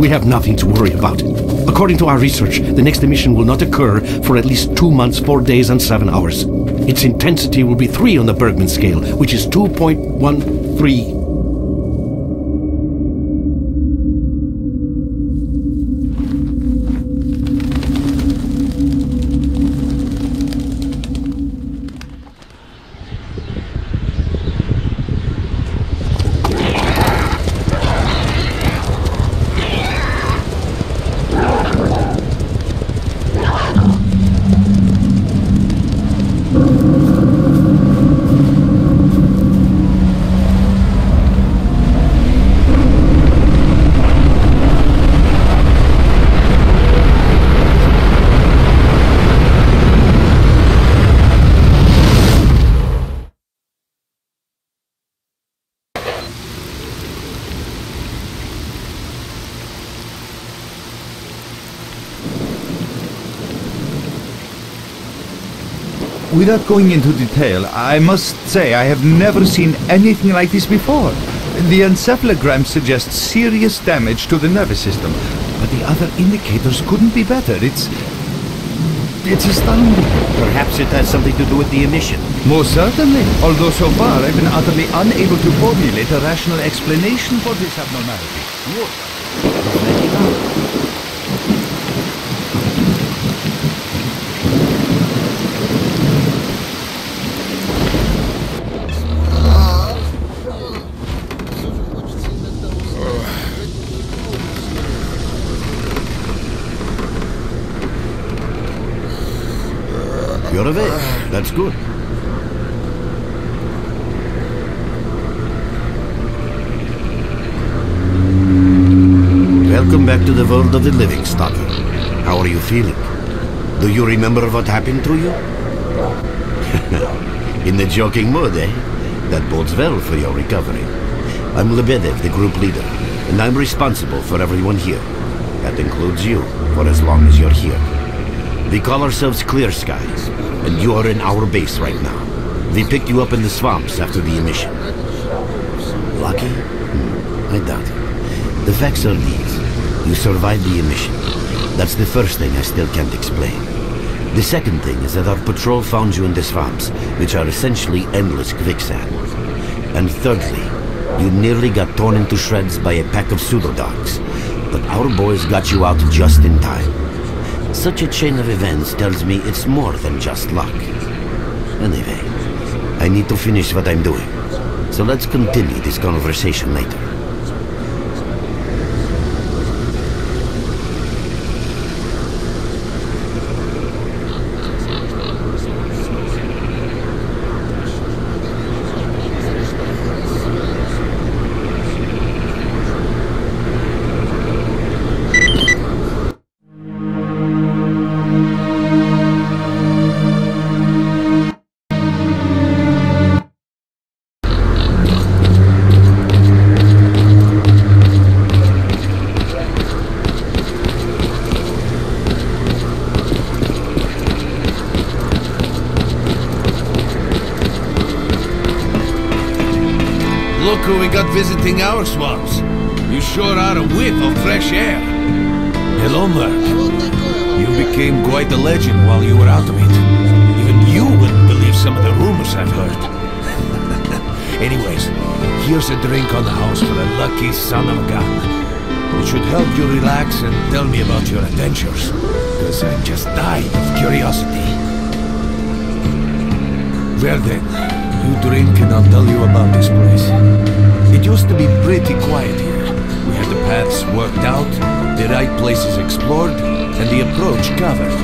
we have nothing to worry about. According to our research, the next emission will not occur for at least 2 months, 4 days, and 7 hours. Its intensity will be 3 on the Bergman scale, which is 2.13. Without going into detail, I must say I have never seen anything like this before. The encephalogram suggests serious damage to the nervous system, but the other indicators couldn't be better. It's astounding. Perhaps it has something to do with the emission. Most certainly, although so far I've been utterly unable to formulate a rational explanation for this abnormality. You're awake. That's good. Welcome back to the world of the living, Stocky. How are you feeling? Do you remember what happened to you? In the joking mood, eh? That bodes well for your recovery. I'm Lebedev, the group leader, and I'm responsible for everyone here. That includes you, for as long as you're here. We call ourselves Clear Skies, and you are in our base right now. We picked you up in the swamps after the emission. Lucky? I doubt it. The facts are these. You survived the emission. That's the first thing I still can't explain. The second thing is that our patrol found you in the swamps, which are essentially endless quicksand. And thirdly, you nearly got torn into shreds by a pack of pseudo-dogs, but our boys got you out just in time. Such a chain of events tells me it's more than just luck. Anyway, I need to finish what I'm doing. So let's continue this conversation later. Look who we got visiting our swamps. You sure are a whiff of fresh air. Hello, Merc. You became quite a legend while you were out of it. Even you wouldn't believe some of the rumors I've heard. Anyways, here's a drink on the house for a lucky son of a gun. It should help you relax and tell me about your adventures, because I'm just dying of curiosity. Well then, you drink and I'll tell you about this place. It used to be pretty quiet here. We had the paths worked out, the right places explored, and the approach covered.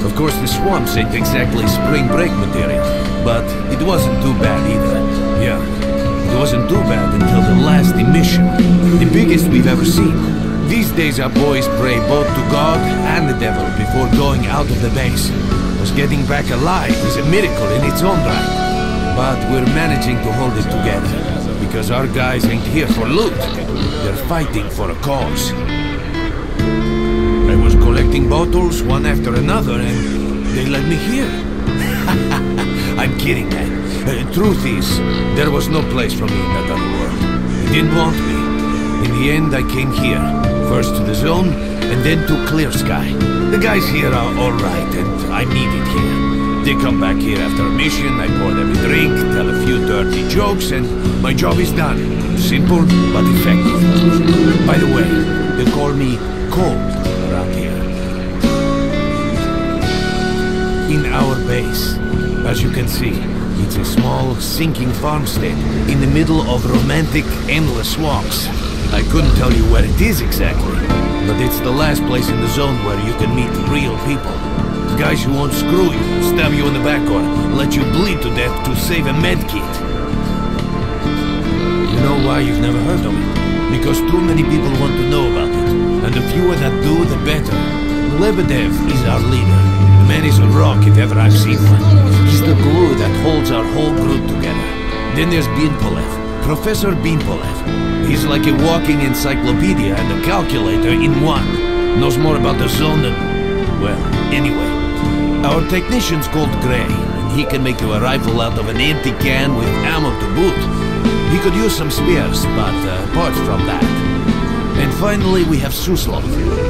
Of course, the swamps ain't exactly spring break material, but it wasn't too bad either. Yeah, it wasn't too bad until the last emission, the biggest we've ever seen. These days our boys pray both to God and the devil before going out of the base. Because getting back alive is a miracle in its own right. But we're managing to hold it together, because our guys ain't here for loot. They're fighting for a cause. I was collecting bottles one after another, and they let me here. I'm kidding, man. Truth is, there was no place for me in that other world. They didn't want me. In the end, I came here, First to the zone, and then to Clear Sky. The guys here are alright, and I'm needed here. They come back here after a mission, I pour them a drink, tell a few dirty jokes, and my job is done. Simple, but effective. By the way, they call me Cold around here. In our base, as you can see, it's a small, sinking farmstead in the middle of romantic, endless swamps. I couldn't tell you where it is exactly, but it's the last place in the zone where you can meet real people. Guys who won't screw you, stab you in the back, or let you bleed to death to save a medkit. You know why you've never heard of it? Because too many people want to know about it, and the fewer that do, the better. Lebedev is our leader. The man is a rock if ever I've seen one. He's the glue that holds our whole group together. Then there's Binpolev, Professor Binpolev. He's like a walking encyclopedia and a calculator in one. Knows more about the zone than... well, anyway. Our technician's called Gray, and he can make you a rifle out of an empty can with ammo to boot. He could use some spares, but apart from that... And finally we have Suslov.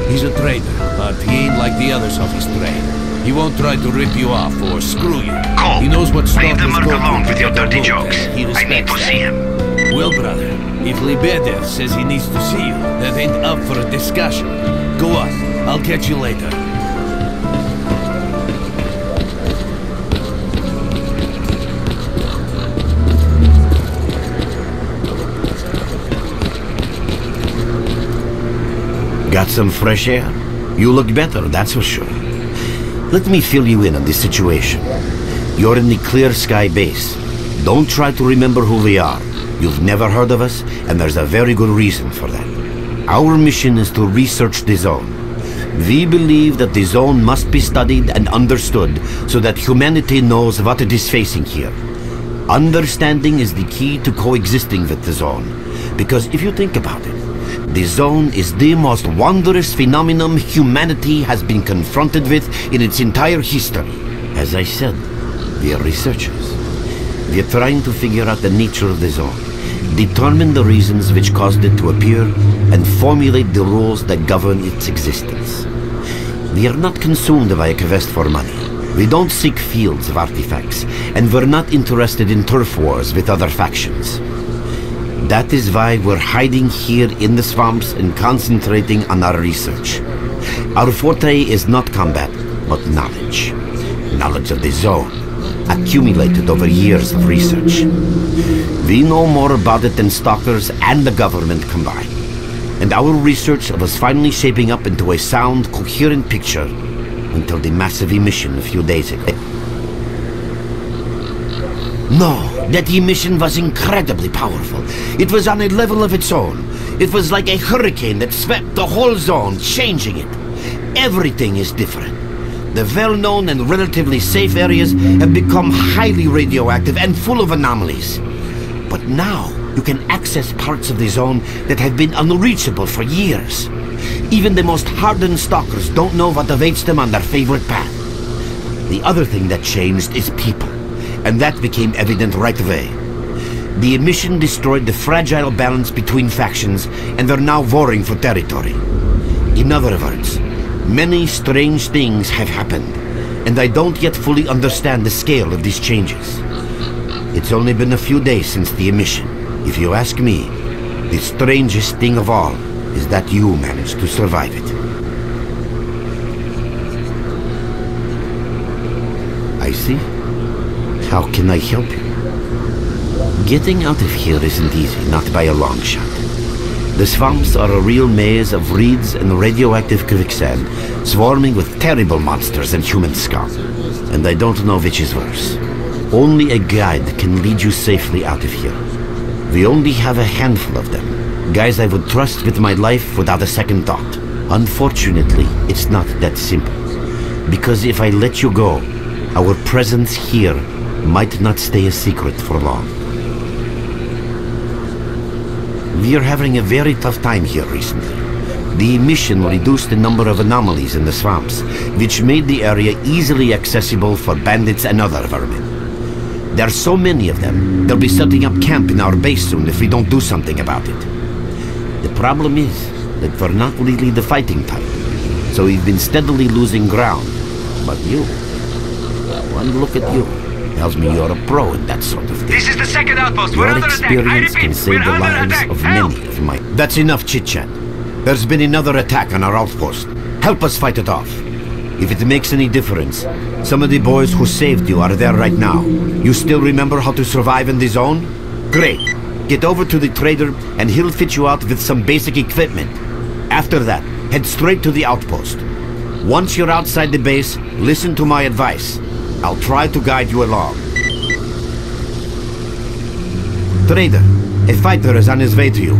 He's a trader, but he ain't like the others of his trade. He won't try to rip you off or screw you. Cole, he knows what leave the is merc going alone to with your get dirty the boot, jokes. and he I need to respects see that. him. Well, brother, if Lebedev says he needs to see you, that ain't up for a discussion. Go on, I'll catch you later. Got some fresh air? You look better, that's for sure. Let me fill you in on this situation. You're in the Clear Sky base. Don't try to remember who we are. You've never heard of us, and there's a very good reason for that. Our mission is to research the zone. We believe that the zone must be studied and understood so that humanity knows what it is facing here. Understanding is the key to coexisting with the zone. Because if you think about it, the zone is the most wondrous phenomenon humanity has been confronted with in its entire history. As I said, we are researchers. We are trying to figure out the nature of the zone, determine the reasons which caused it to appear, and formulate the rules that govern its existence. We are not consumed by a quest for money. We don't seek fields of artifacts, and we're not interested in turf wars with other factions. That is why we're hiding here in the swamps and concentrating on our research. Our forte is not combat, but knowledge. Knowledge of the zone, accumulated over years of research. We know more about it than stalkers and the government combined. And our research was finally shaping up into a sound, coherent picture until the massive emission a few days ago. No, that emission was incredibly powerful. It was on a level of its own. It was like a hurricane that swept the whole zone, changing it. Everything is different. The well-known and relatively safe areas have become highly radioactive and full of anomalies. But now, you can access parts of the zone that have been unreachable for years. Even the most hardened stalkers don't know what awaits them on their favorite path. The other thing that changed is people. And that became evident right away. The emission destroyed the fragile balance between factions, and they're now warring for territory. In other words, many strange things have happened, and I don't yet fully understand the scale of these changes. It's only been a few days since the emission. If you ask me, the strangest thing of all is that you managed to survive it. I see. How can I help you? Getting out of here isn't easy, not by a long shot. The swamps are a real maze of reeds and radioactive quicksand, swarming with terrible monsters and human scum. And I don't know which is worse. Only a guide can lead you safely out of here. We only have a handful of them, guys I would trust with my life without a second thought. Unfortunately, it's not that simple. Because if I let you go, our presence here might not stay a secret for long. We are having a very tough time here recently. The emission reduced the number of anomalies in the swamps, which made the area easily accessible for bandits and other vermin. There are so many of them, they'll be setting up camp in our base soon if we don't do something about it. The problem is, that we're not really the fighting type. So we've been steadily losing ground. But you, one look at you, tells me you're a pro in that sort of thing. This is the second outpost. We're Your under attack. I experience repeat, can we're save the under lives attack. of Help! many of my... That's enough chit-chat. There's been another attack on our outpost. Help us fight it off. If it makes any difference, some of the boys who saved you are there right now. You still remember how to survive in the zone? Great. Get over to the trader and he'll fit you out with some basic equipment. After that, head straight to the outpost. Once you're outside the base, listen to my advice. I'll try to guide you along. Trader, a fighter is on his way to you.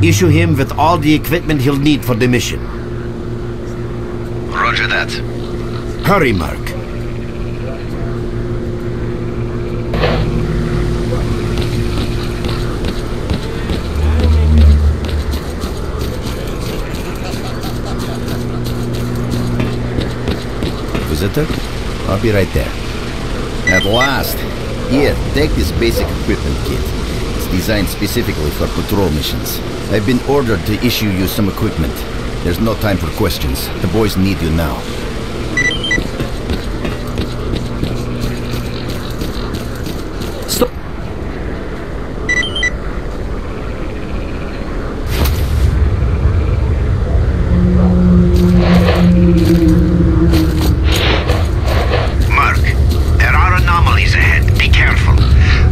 Issue him with all the equipment he'll need for the mission. Roger that. Hurry, Merc. Visitor? I'll be right there. At last! Here, take this basic equipment kit. It's designed specifically for patrol missions. I've been ordered to issue you some equipment. There's no time for questions. The boys need you now. Stop! Merc, there are anomalies ahead. Be careful.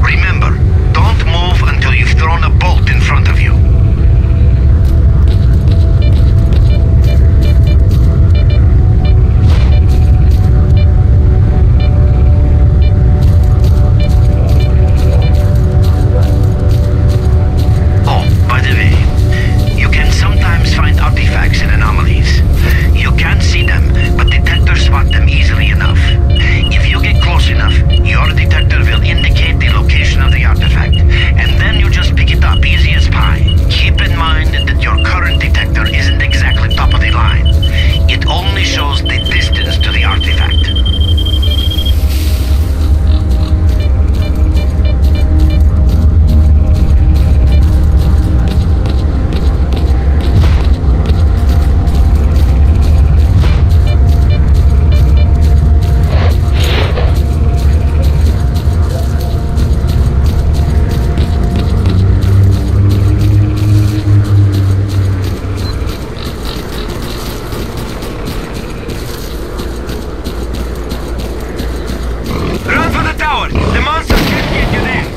Remember, don't move until you've thrown a bolt in front of you. Oh, by the way, you can sometimes find artifacts in anomalies. You can't see them, but detectors spot them easily enough. If you get close enough, your detector will indicate the location of the artifact, and then you just pick it up easy as pie. Keep in mind that your current detector isn't exactly top of the line. It only shows the distance to the artifact. Run for the tower! The monsters can't get you there!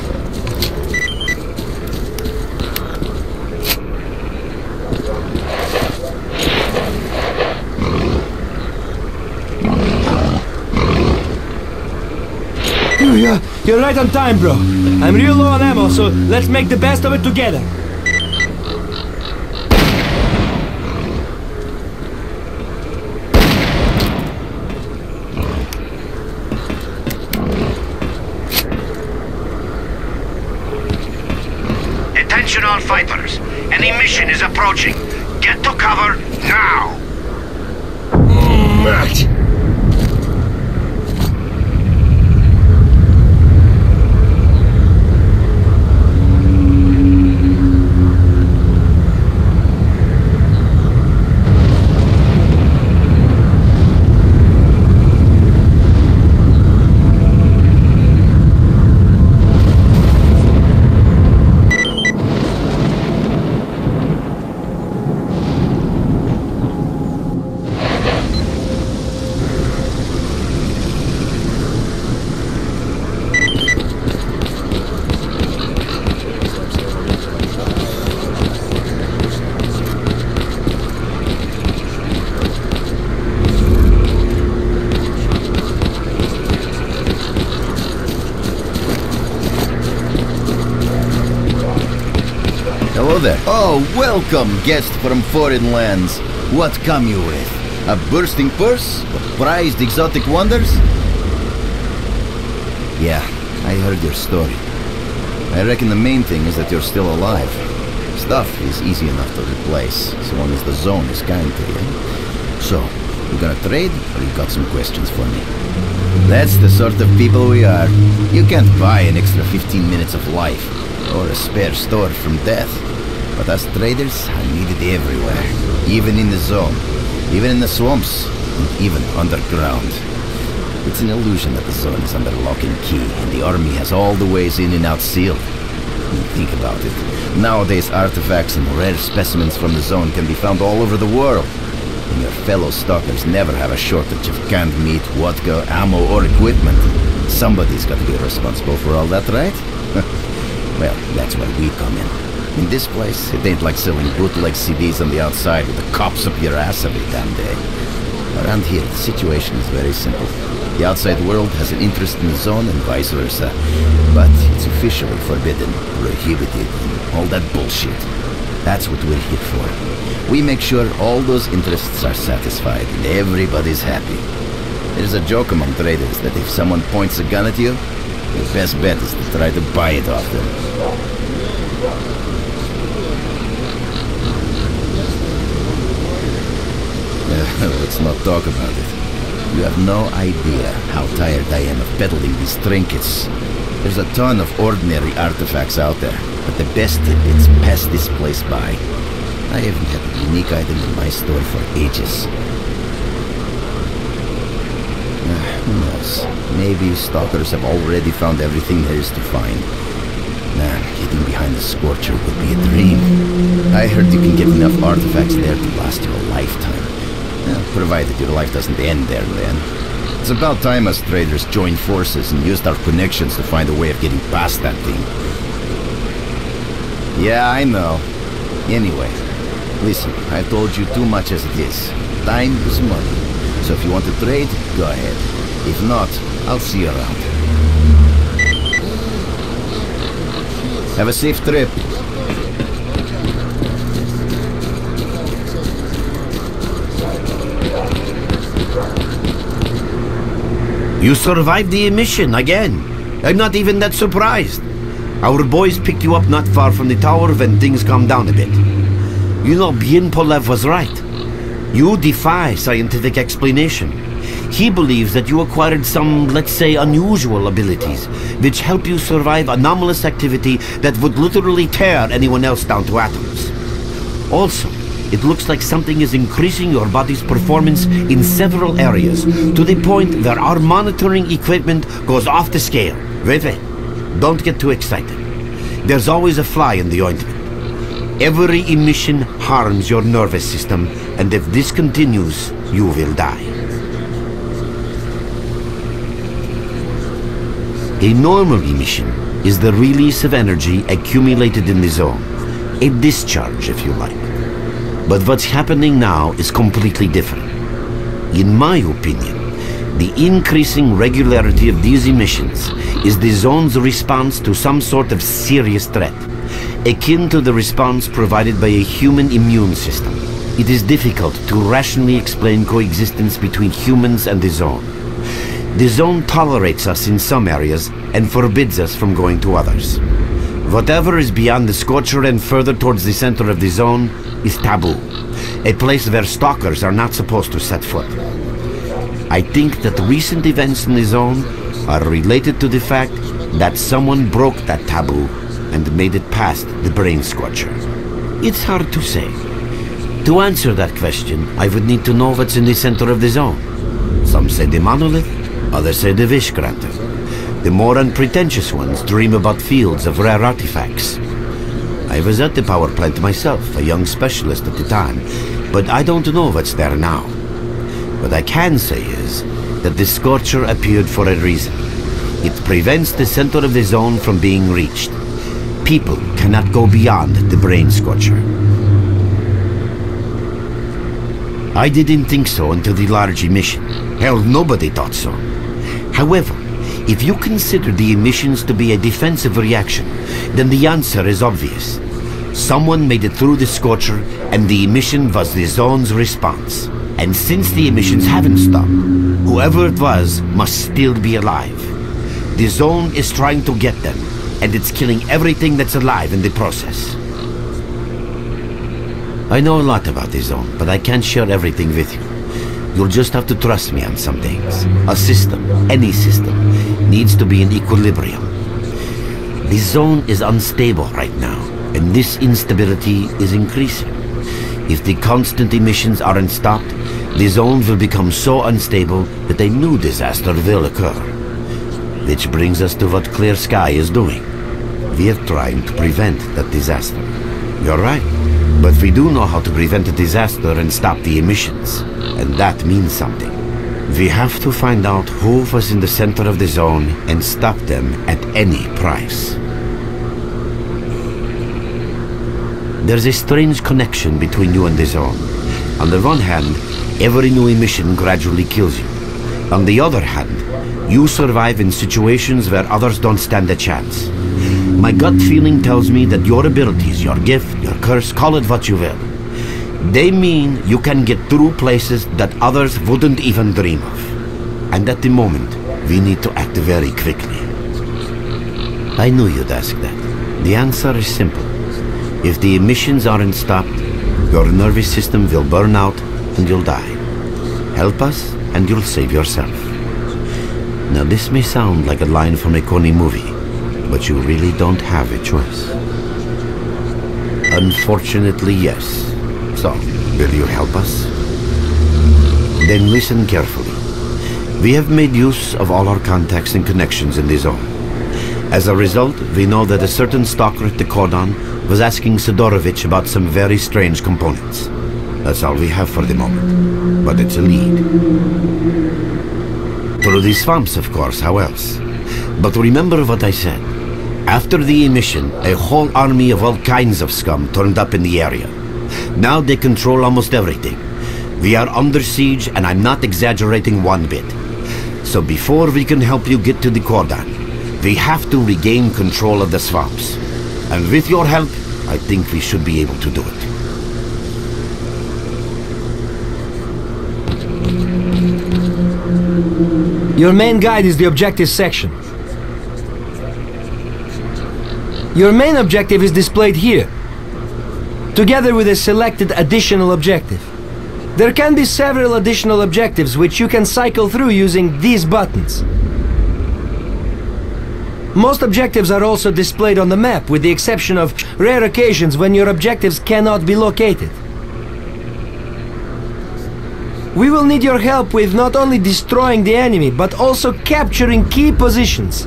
You're right on time, bro. I'm real low on ammo, so let's make the best of it together. Attention all fighters. An emission is approaching. Get to cover now! Hello there. Oh, welcome, guest from foreign lands. What come you with? A bursting purse? Prized exotic wonders? Yeah, I heard your story. I reckon the main thing is that you're still alive. Stuff is easy enough to replace, so long as the zone is kind to you. So, you gonna trade, or you got some questions for me? That's the sort of people we are. You can't buy an extra 15 minutes of life, or a spare store from death. But us traders are needed everywhere. Even in the zone. Even in the swamps. And even underground. It's an illusion that the zone is under lock and key, and the army has all the ways in and out sealed. Think about it. Nowadays, artifacts and rare specimens from the zone can be found all over the world. And your fellow stalkers never have a shortage of canned meat, vodka, ammo, or equipment. Somebody's got to be responsible for all that, right? Well, that's where we come in. In this place, it ain't like selling bootleg CDs on the outside with the cops up your ass every damn day. Around here, the situation is very simple. The outside world has an interest in the zone and vice versa. But it's officially forbidden, prohibited, and all that bullshit. That's what we're here for. We make sure all those interests are satisfied and everybody's happy. There's a joke among traders that if someone points a gun at you, the best bet is to try to buy it off them. Let's not talk about it. You have no idea how tired I am of peddling these trinkets. There's a ton of ordinary artifacts out there, but the best tidbits pass this place by. I haven't had a unique item in my store for ages. Who knows? Maybe stalkers have already found everything there is to find. Nah, getting behind the Scorcher would be a dream. I heard you can get enough artifacts there to last you a lifetime. Provided your life doesn't end there, then. It's about time us traders joined forces and used our connections to find a way of getting past that thing. Yeah, I know. Anyway, listen, I've told you too much as it is. Time is money. So if you want to trade, go ahead. If not, I'll see you around. Have a safe trip. You survived the emission again. I'm not even that surprised. Our boys picked you up not far from the tower when things calmed down a bit. You know, Bienpolev was right. You defy scientific explanation. He believes that you acquired some, let's say, unusual abilities, which help you survive anomalous activity that would literally tear anyone else down to atoms. Also, it looks like something is increasing your body's performance in several areas, to the point where our monitoring equipment goes off the scale. Wait. Don't get too excited. There's always a fly in the ointment. Every emission harms your nervous system, and if this continues, you will die. A normal emission is the release of energy accumulated in the zone. A discharge, if you like. But what's happening now is completely different. In my opinion, the increasing regularity of these emissions is the zone's response to some sort of serious threat, akin to the response provided by a human immune system. It is difficult to rationally explain coexistence between humans and the zone. The zone tolerates us in some areas and forbids us from going to others. Whatever is beyond the Scorcher and further towards the center of the zone is taboo, a place where stalkers are not supposed to set foot. I think that recent events in the zone are related to the fact that someone broke that taboo and made it past the Brain Scorcher. It's hard to say. To answer that question, I would need to know what's in the center of the zone. Some say the monolith, others say the Vishgranter. The more unpretentious ones dream about fields of rare artifacts. I was at the power plant myself, a young specialist at the time, but I don't know what's there now. What I can say is that the Scorcher appeared for a reason. It prevents the center of the zone from being reached. People cannot go beyond the Brain Scorcher. I didn't think so until the large emission. Hell, nobody thought so. However, if you consider the emissions to be a defensive reaction, then the answer is obvious. Someone made it through the Scorcher, and the emission was the zone's response. And since the emissions haven't stopped, whoever it was must still be alive. The zone is trying to get them, and it's killing everything that's alive in the process. I know a lot about the zone, but I can't share everything with you. You'll just have to trust me on some things. A system, any system, needs to be in equilibrium. The zone is unstable right now, and and this instability is increasing. If the constant emissions aren't stopped, the zone will become so unstable that a new disaster will occur. Which brings us to what Clear Sky is doing. We're trying to prevent that disaster. You're right, but we do know how to prevent a disaster and stop the emissions, and that means something. We have to find out who was in the center of the zone and stop them at any price. There's a strange connection between you and the zone. On the one hand, every new emission gradually kills you. On the other hand, you survive in situations where others don't stand a chance. My gut feeling tells me that your abilities, your gift, your curse, call it what you will, they mean you can get through places that others wouldn't even dream of. And at the moment, we need to act very quickly. I knew you'd ask that. The answer is simple. If the emissions aren't stopped, your nervous system will burn out and you'll die. Help us and you'll save yourself. Now this may sound like a line from a corny movie, but you really don't have a choice. Unfortunately, yes. So, will you help us? Then listen carefully. We have made use of all our contacts and connections in the zone. As a result, we know that a certain stalker at the Cordon was asking Sidorovich about some very strange components. That's all we have for the moment, but it's a lead. Through the swamps, of course, how else? But remember what I said. After the emission, a whole army of all kinds of scum turned up in the area. Now they control almost everything. We are under siege, and I'm not exaggerating one bit. So before we can help you get to the Cordon, we have to regain control of the swamps. And with your help, I think we should be able to do it. Your main guide is the objective section. Your main objective is displayed here, together with a selected additional objective. There can be several additional objectives which you can cycle through using these buttons. Most objectives are also displayed on the map, with the exception of rare occasions when your objectives cannot be located. We will need your help with not only destroying the enemy, but also capturing key positions.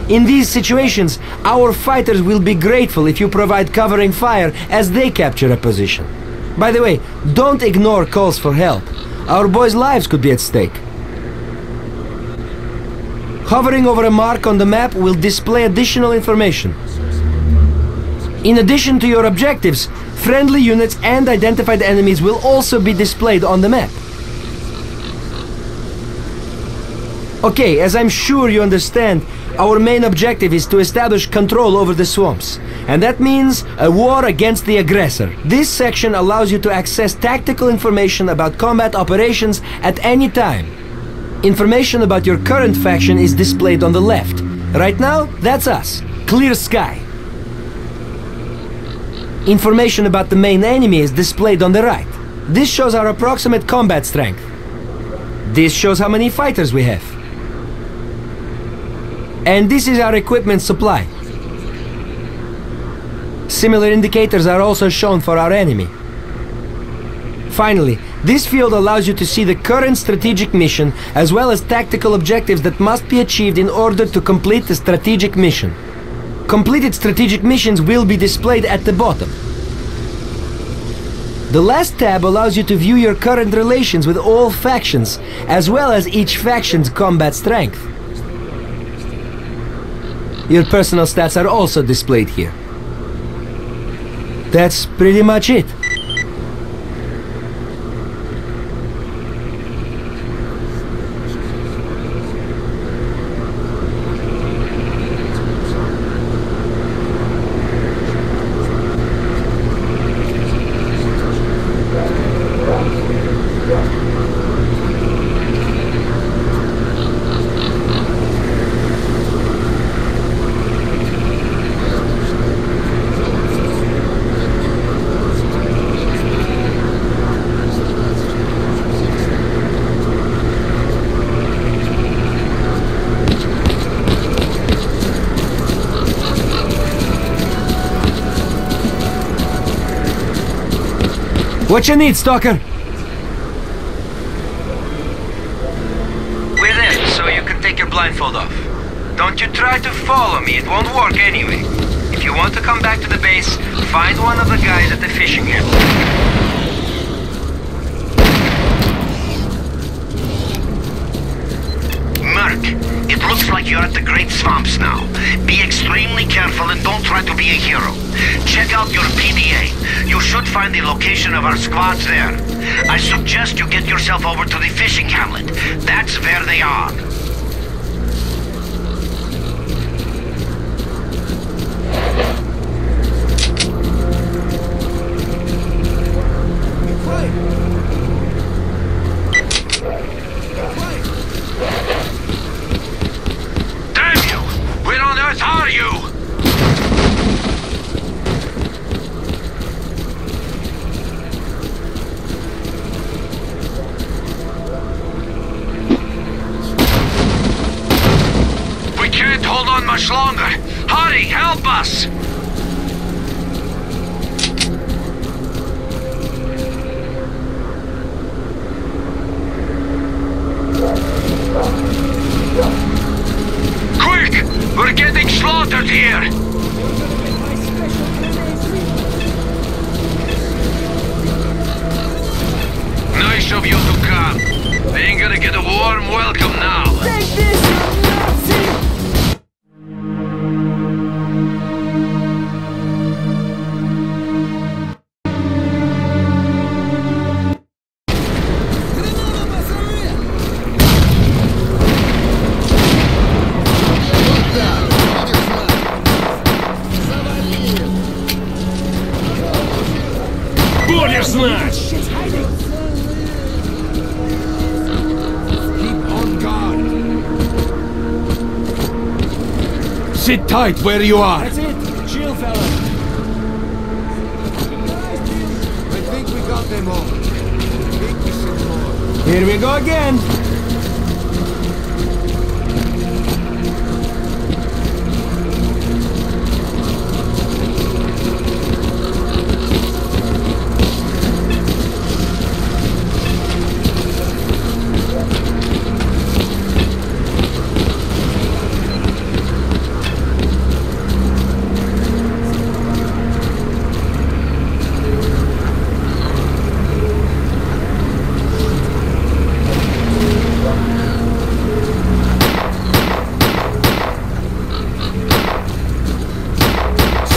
In these situations, our fighters will be grateful if you provide covering fire as they capture a position. By the way, don't ignore calls for help. Our boys' lives could be at stake. Hovering over a mark on the map will display additional information. In addition to your objectives, friendly units and identified enemies will also be displayed on the map. Okay, as I'm sure you understand, our main objective is to establish control over the swamps. And that means a war against the aggressor. This section allows you to access tactical information about combat operations at any time. Information about your current faction is displayed on the left. Right now, that's us, Clear Sky. Information about the main enemy is displayed on the right. This shows our approximate combat strength. This shows how many fighters we have. And this is our equipment supply. Similar indicators are also shown for our enemy. Finally, this field allows you to see the current strategic mission as well as tactical objectives that must be achieved in order to complete the strategic mission. Completed strategic missions will be displayed at the bottom. The last tab allows you to view your current relations with all factions, as well as each faction's combat strength. Your personal stats are also displayed here. That's pretty much it. What you need, Stalker? We're in, so you can take your blindfold off. Don't you try to follow me, it won't work anyway. If you want to come back to the base, find one of the guys at the fishing hamlet. Merc, it looks like you're at the Great Swamps now. Be extremely careful and don't try to be a hero. Check out your PDA. You should find the location of our squads there. I suggest you get yourself over to the fishing hamlet. That's where they are. Damn you! Where on earth are you? We can't hold on much longer. Hurry, help us! Quick! We're getting slaughtered here! Nice of you to come. They ain't gonna get a warm welcome now. Take this, you Nazi! Будешь знать! Sit tight where you are. That's it. Chill, fella. I think we got them all. Think we should more. Here we go again.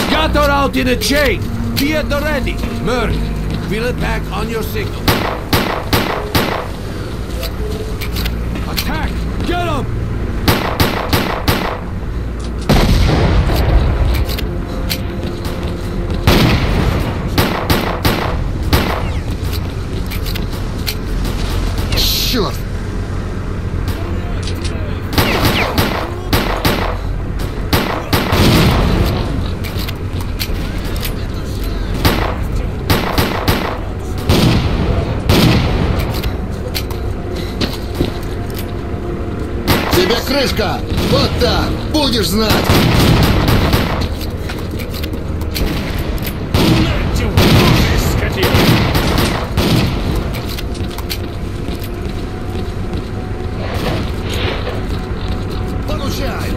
Scatter out in a chain. Be at the ready. Merc, fill it back on your signal. Attack! Get him! Черт! Тебе крышка! Вот так! Будешь знать! Получай!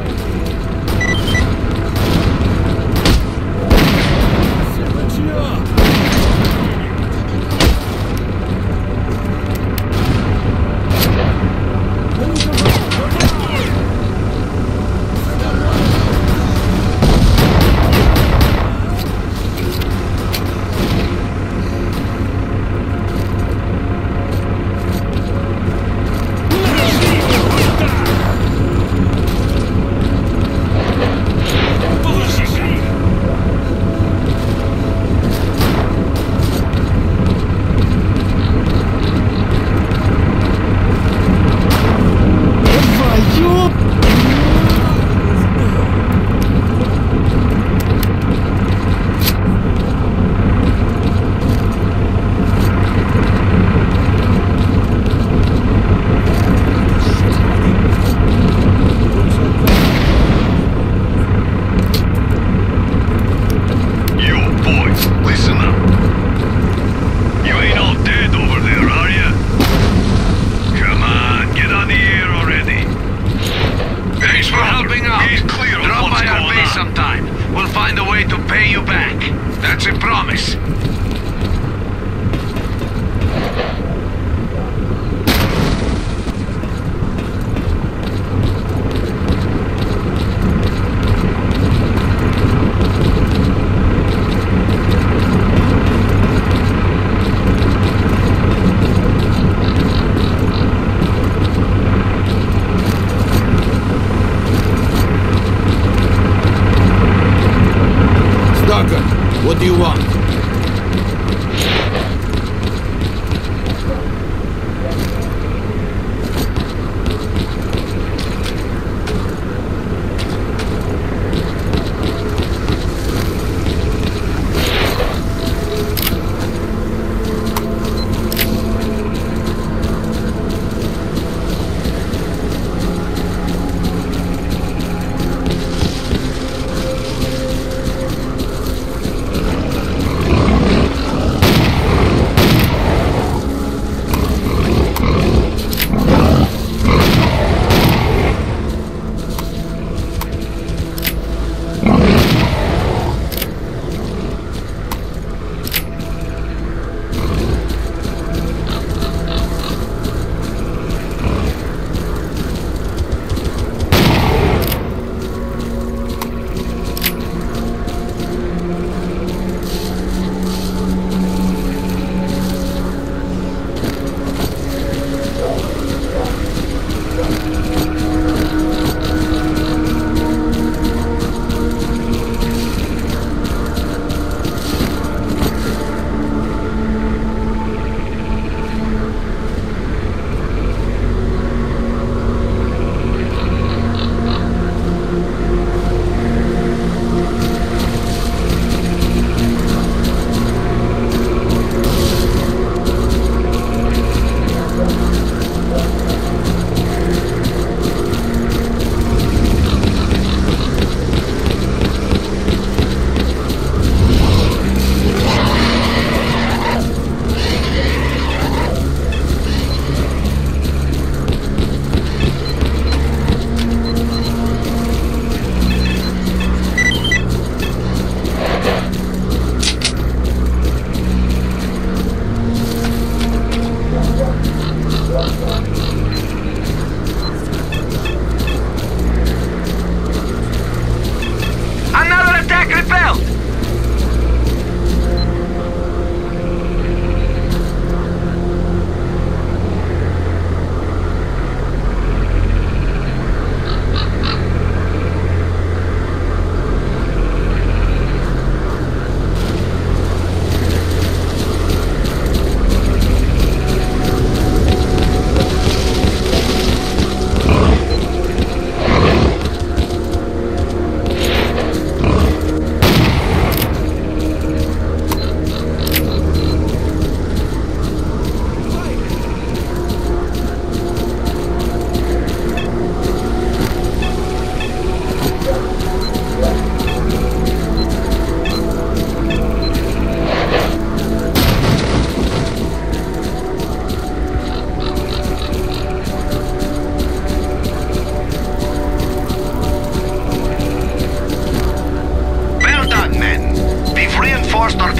That's a promise. What do you want?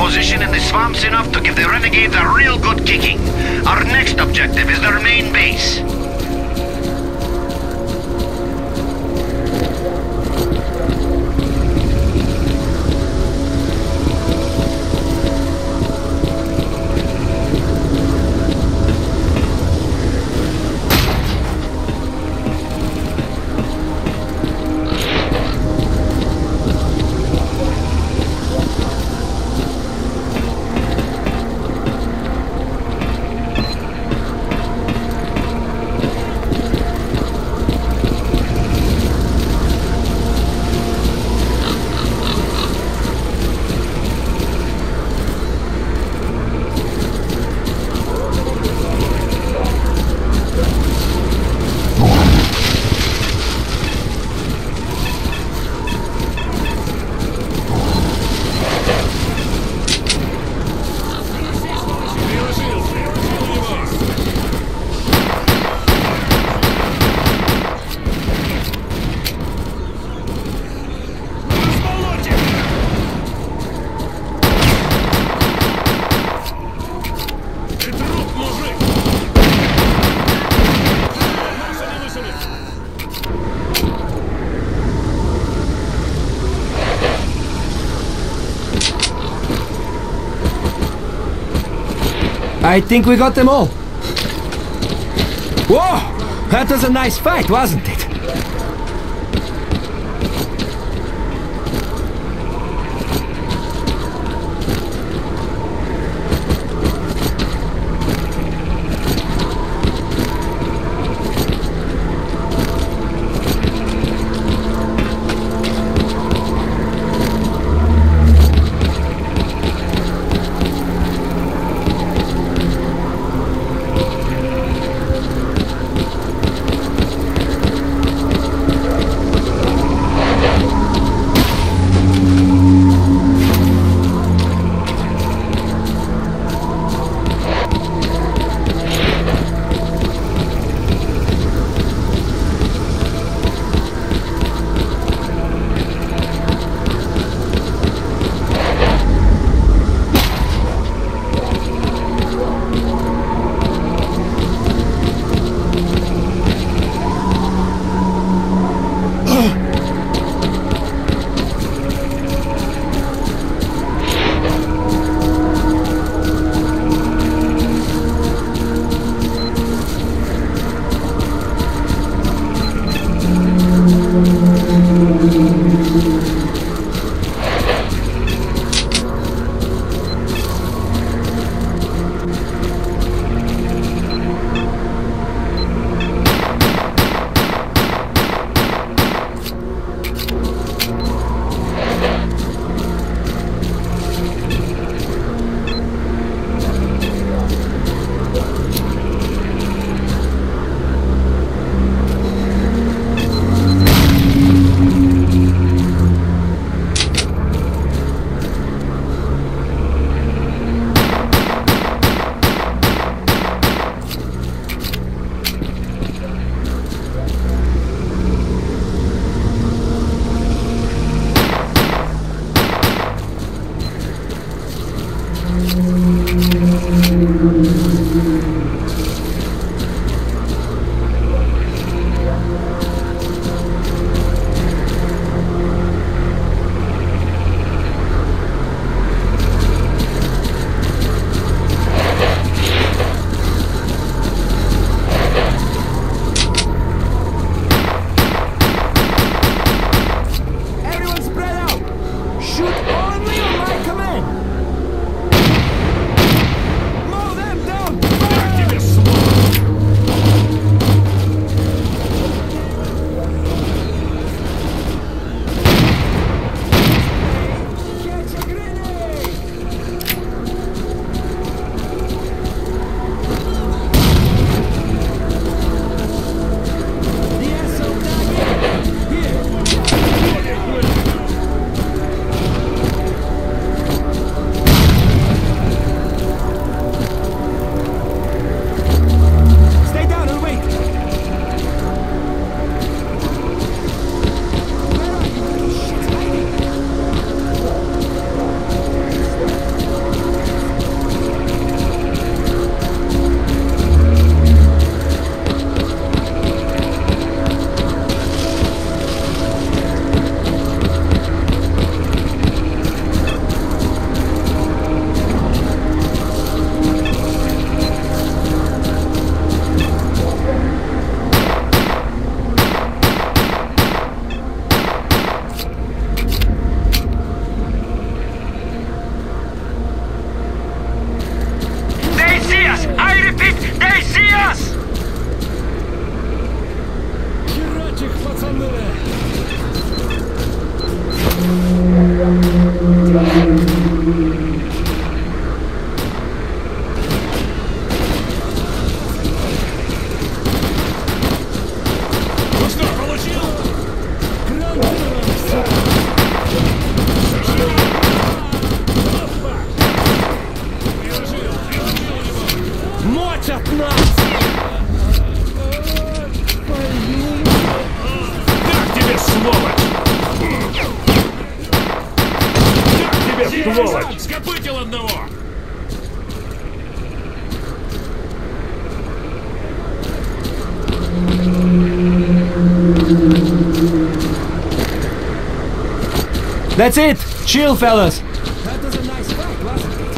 position in the swamps enough to give the renegades a real good kicking. Our next objective is their main base. I think we got them all. Whoa! That was a nice fight, wasn't it? Сволочь! Скопытил одного! That's it! Chill, fellas! That was a nice fight, wasn't it?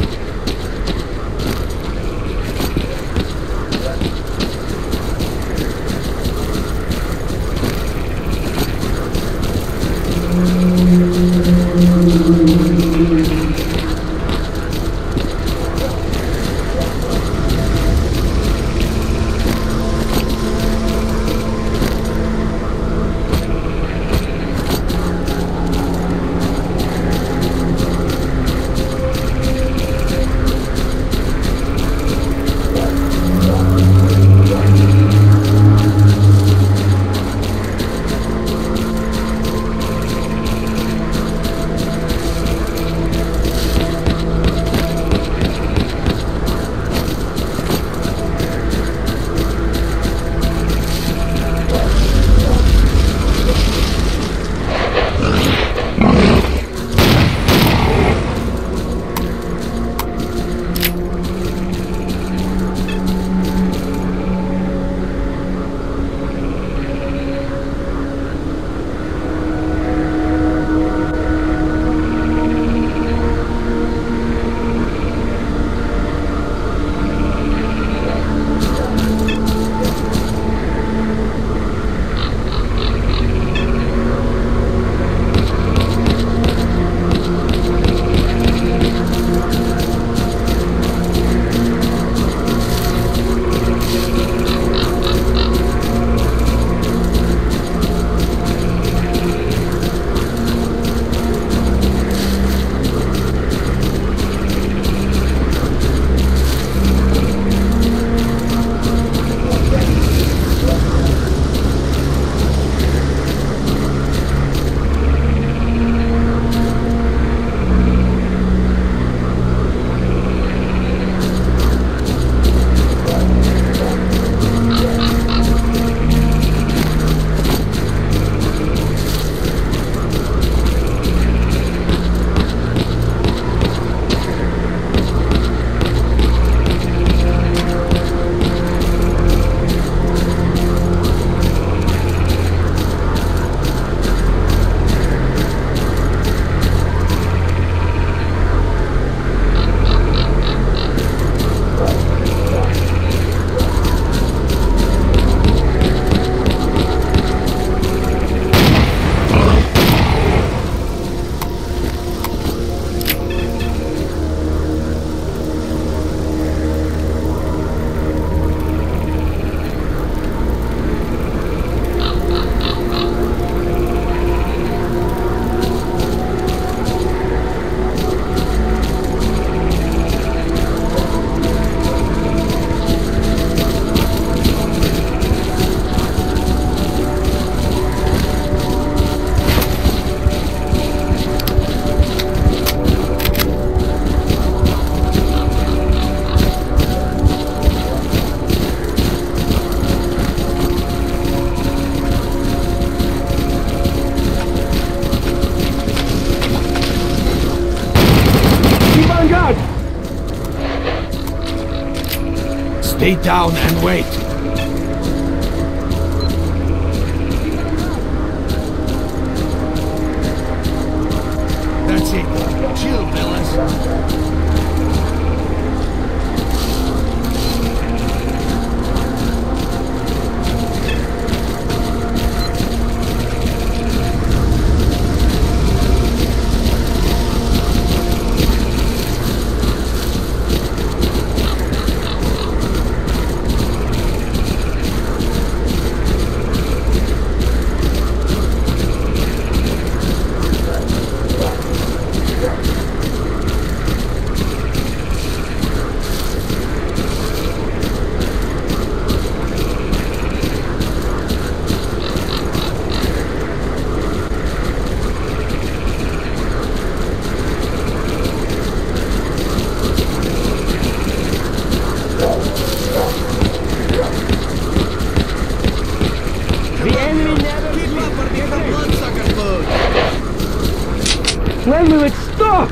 Lay down and wait. That's it. Chill, fellas. When will it stop?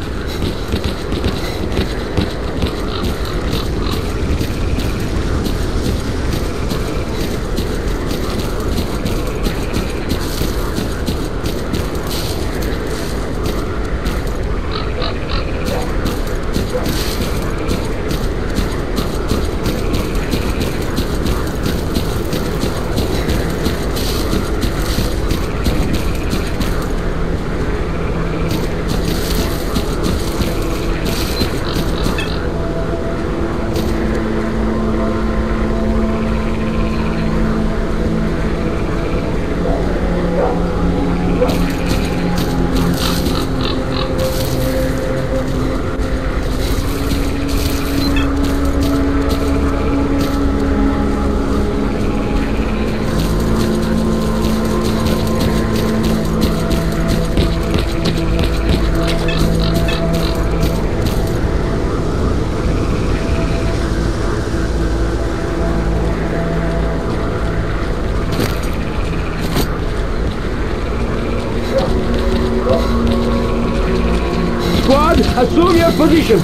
Squad, assume your position.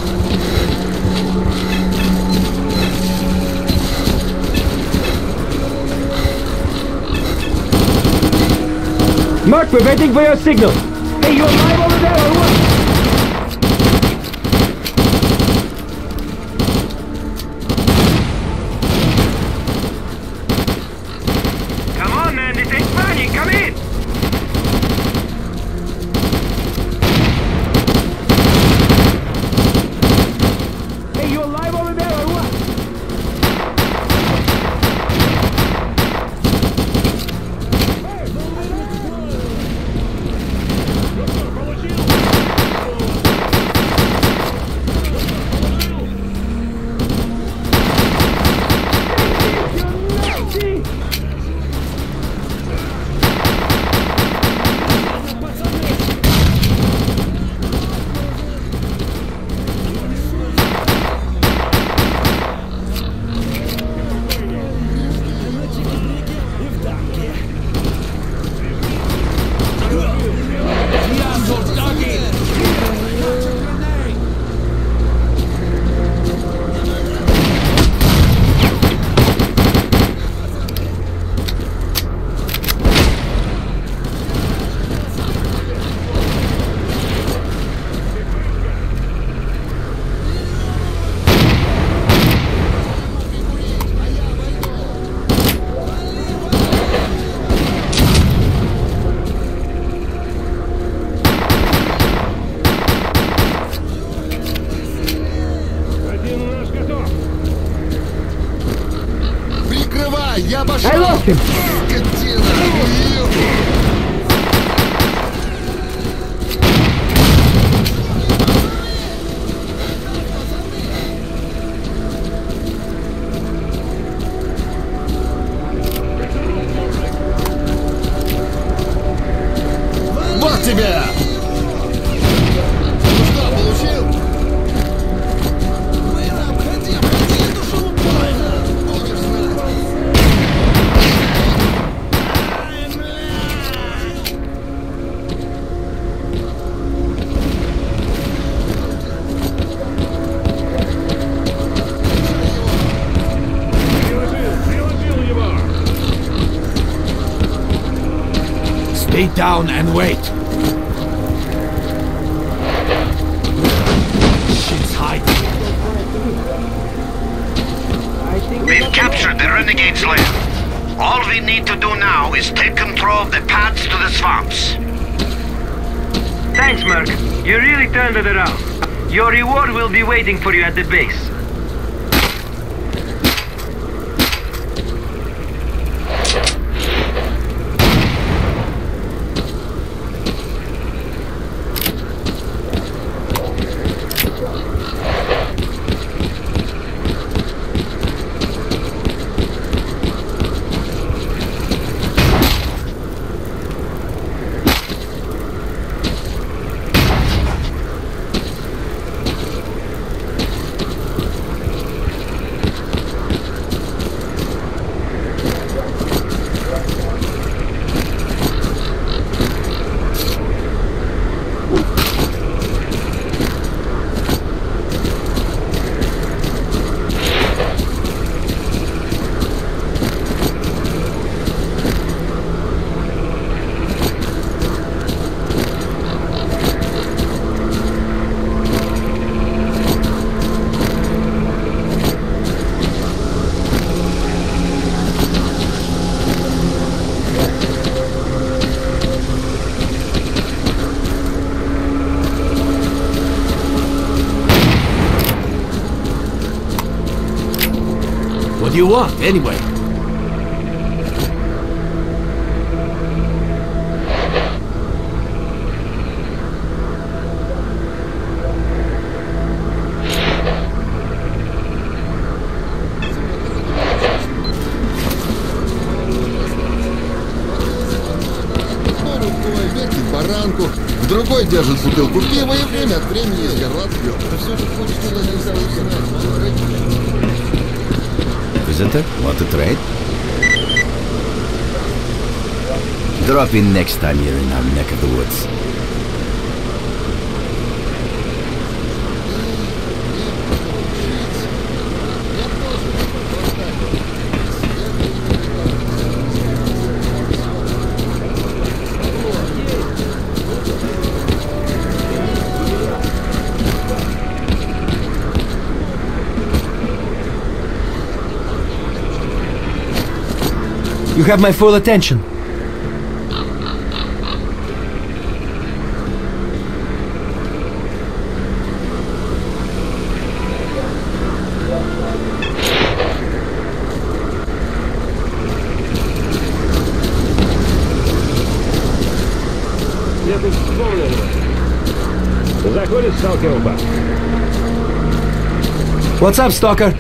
Mark, we're waiting for your signal. Hey, you alive over there or what? Come on, man, this ain't funny. Come in. Hey, you alive over there or what? Я пошел! I lost him. Скотина! Вот тебя! Ну что, получил? Будешь знать! Stay down and wait. She's hiding. We've captured the Renegade's lair. All we need to do now is take control of the paths to the swamps. Thanks, Merc. You really turned it around. Your reward will be waiting for you at the base. What do you want, anyway? Баранку, другой держит бутылку пива и время от времени изгород пьет. Да все же хочешь туда нельзя узнать. Visitor, want to trade? Drop in next time you're in our neck of the woods. You have my full attention. What's up, Stalker?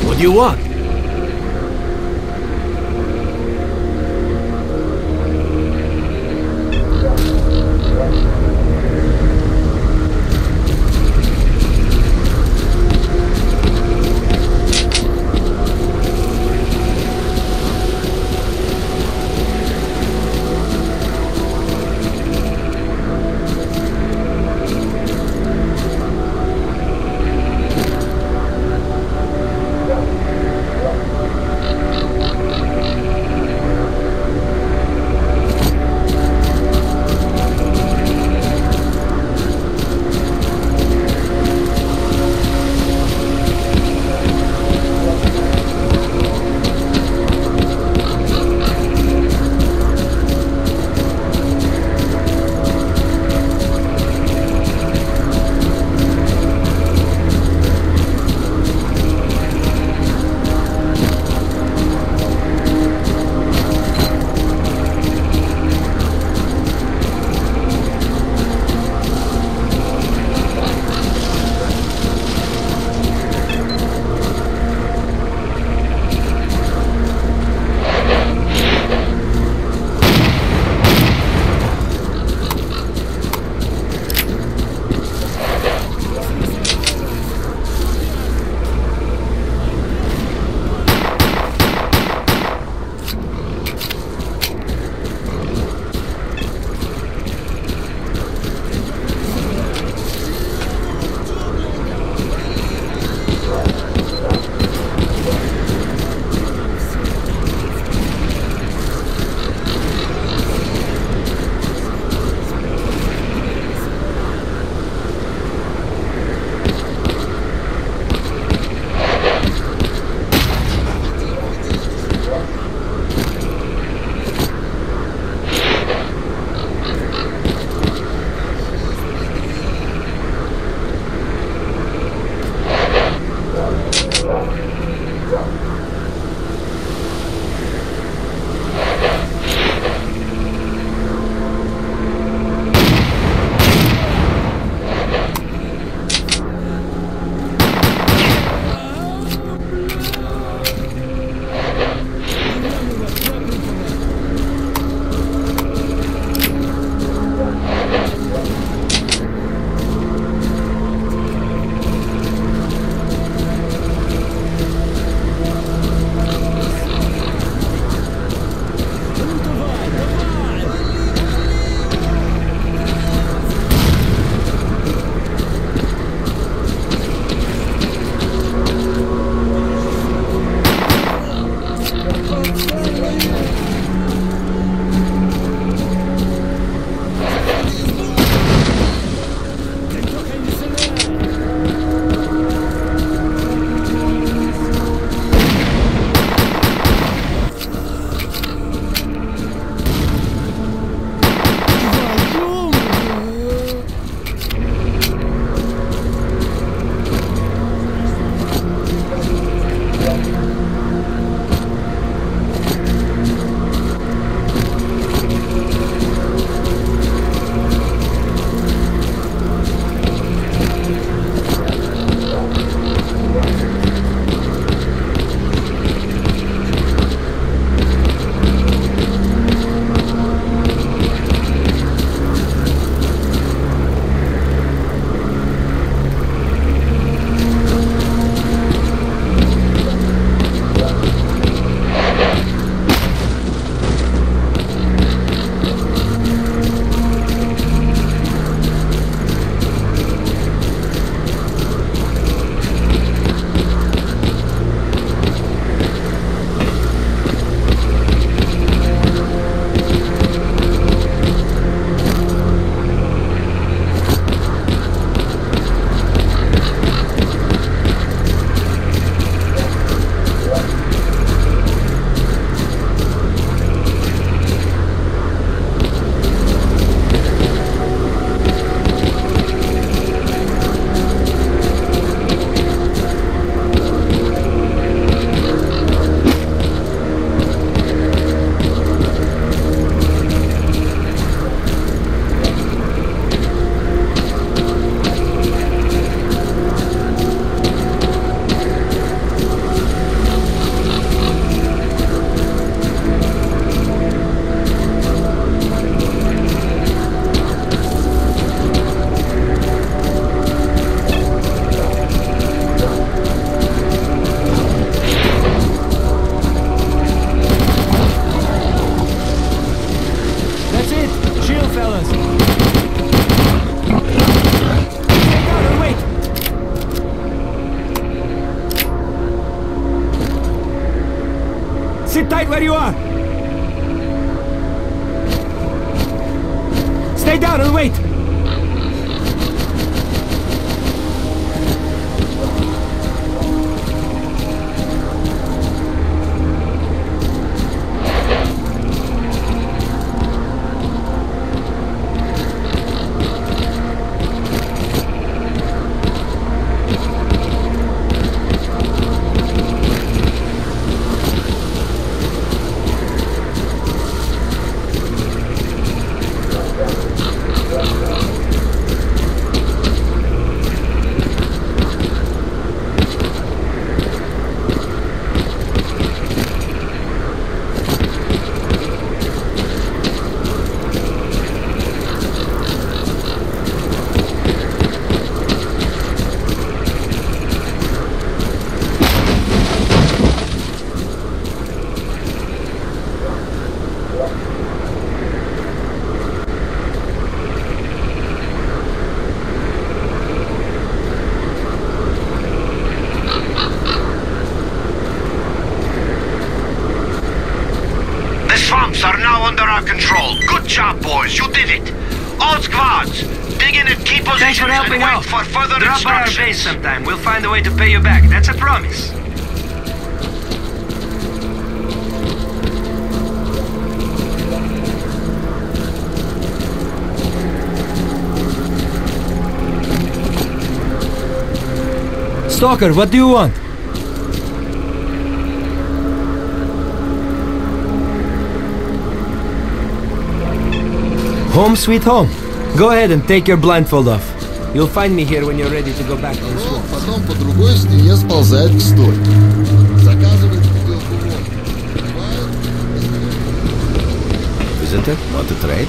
What do you want? where you are! Stay down and wait! Swamps are now under our control. Good job, boys. You did it. All squads, dig in and keep positions. Thanks for helping and wait out. for further Drop by our instructions. base sometime. We'll find a way to pay you back. That's a promise. Stalker, what do you want? Home sweet home. Go ahead and take your blindfold off. You'll find me here when you're ready to go back to the Но swamp. потом по другой стене сползает к стойке. Заказывает бутылку водки. Visitor? Want to trade?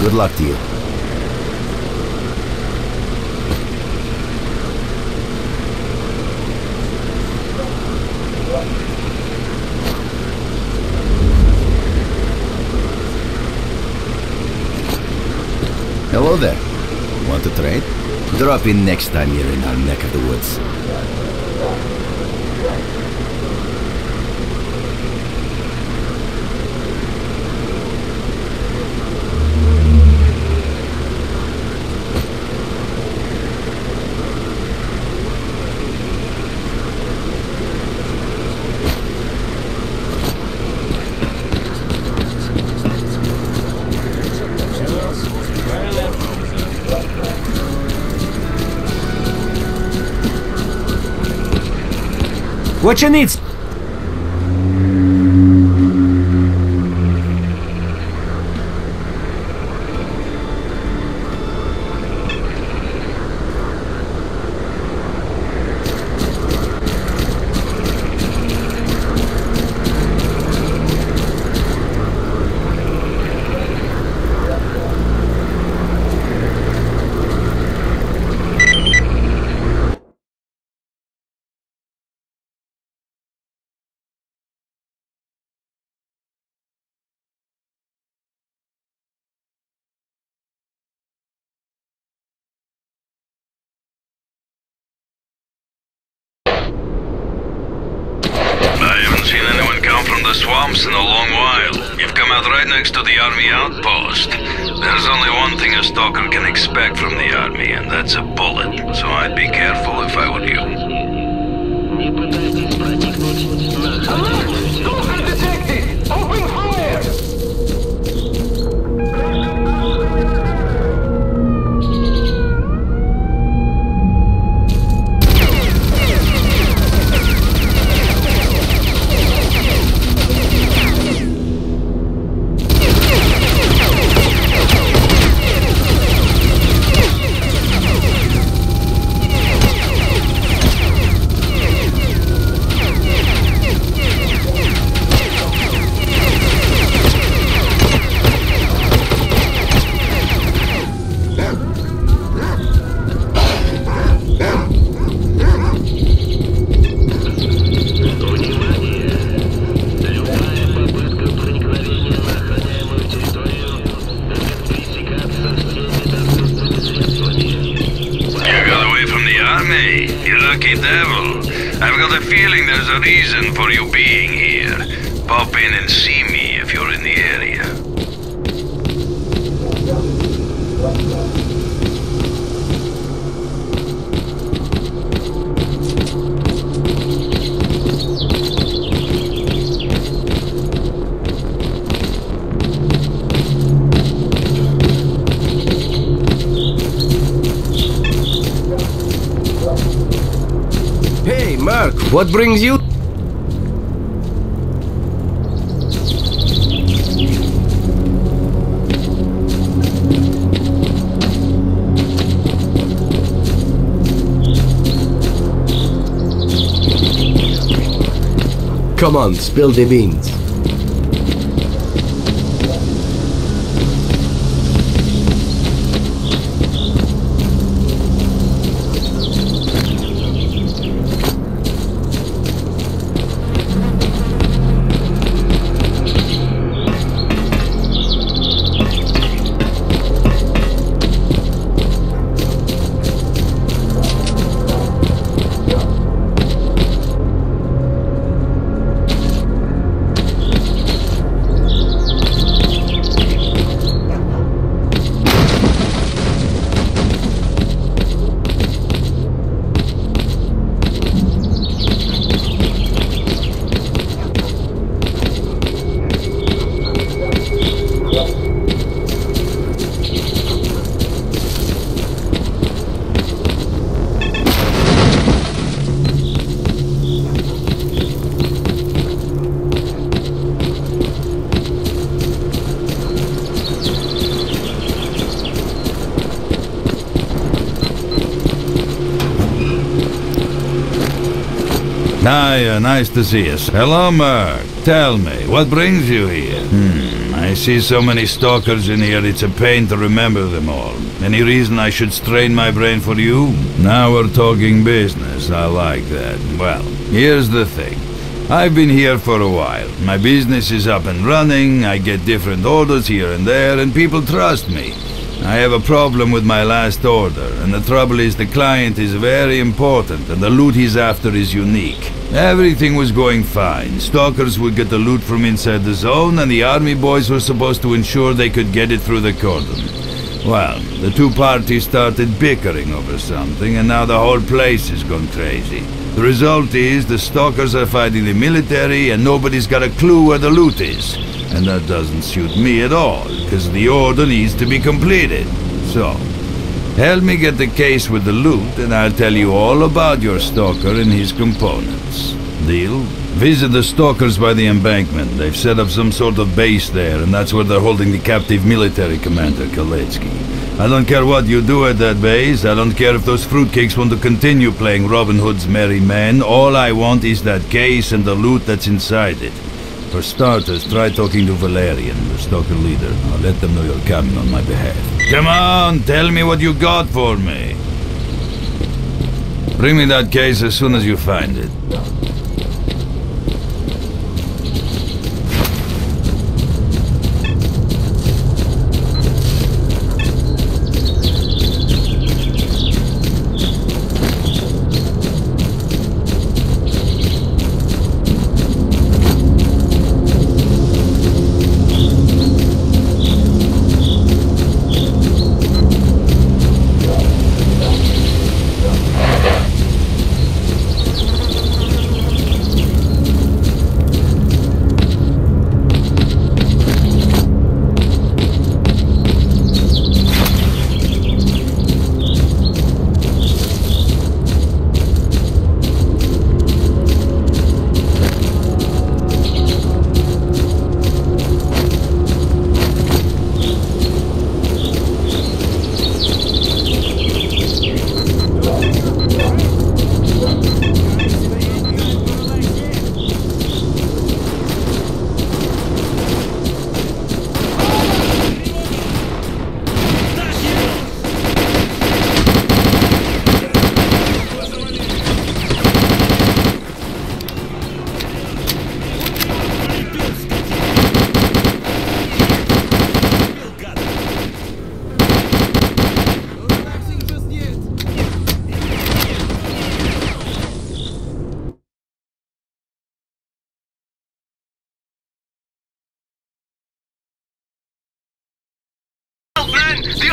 Good luck to you. Hello there. Want to trade? Drop in next time you're in our neck of the woods. What you need? The swamps in a long while. You've come out right next to the army outpost. There's only one thing a stalker can expect from the army, and that's a bullet. So I'd be careful if I were you. Stalker detected! Open fire! a reason for you being here. Pop in and see me if you're in the area. Hey, Mark, what brings you? Come on, spill the beans. Hiya, nice to see you. Hello, Merc. Tell me, what brings you here? I see so many stalkers in here, it's a pain to remember them all. Any reason I should strain my brain for you? Now we're talking business, I like that. Well, here's the thing. I've been here for a while. My business is up and running, I get different orders here and there, and people trust me. I have a problem with my last order, and the trouble is the client is very important, and the loot he's after is unique. Everything was going fine. Stalkers would get the loot from inside the zone, and the army boys were supposed to ensure they could get it through the cordon. Well, the two parties started bickering over something, and now the whole place has gone crazy. The result is the stalkers are fighting the military, and nobody's got a clue where the loot is. And that doesn't suit me at all, because the order needs to be completed. So, help me get the case with the loot, and I'll tell you all about your stalker and his components. Deal? Visit the stalkers by the embankment. They've set up some sort of base there, and that's where they're holding the captive military commander, Kaletsky. I don't care what you do at that base. I don't care if those fruitcakes want to continue playing Robin Hood's merry men. All I want is that case and the loot that's inside it. For starters, try talking to Valerian, the stalker leader. I'll let them know you're coming on my behalf. Come on, tell me what you got for me. Bring me that case as soon as you find it.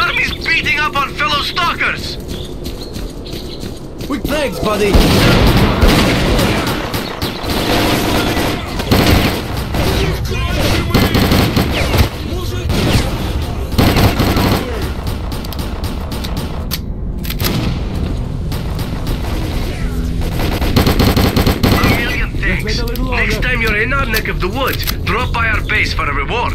army's beating up on fellow stalkers! Thanks, buddy! Next time you're in our neck of the woods, drop by our base for a reward.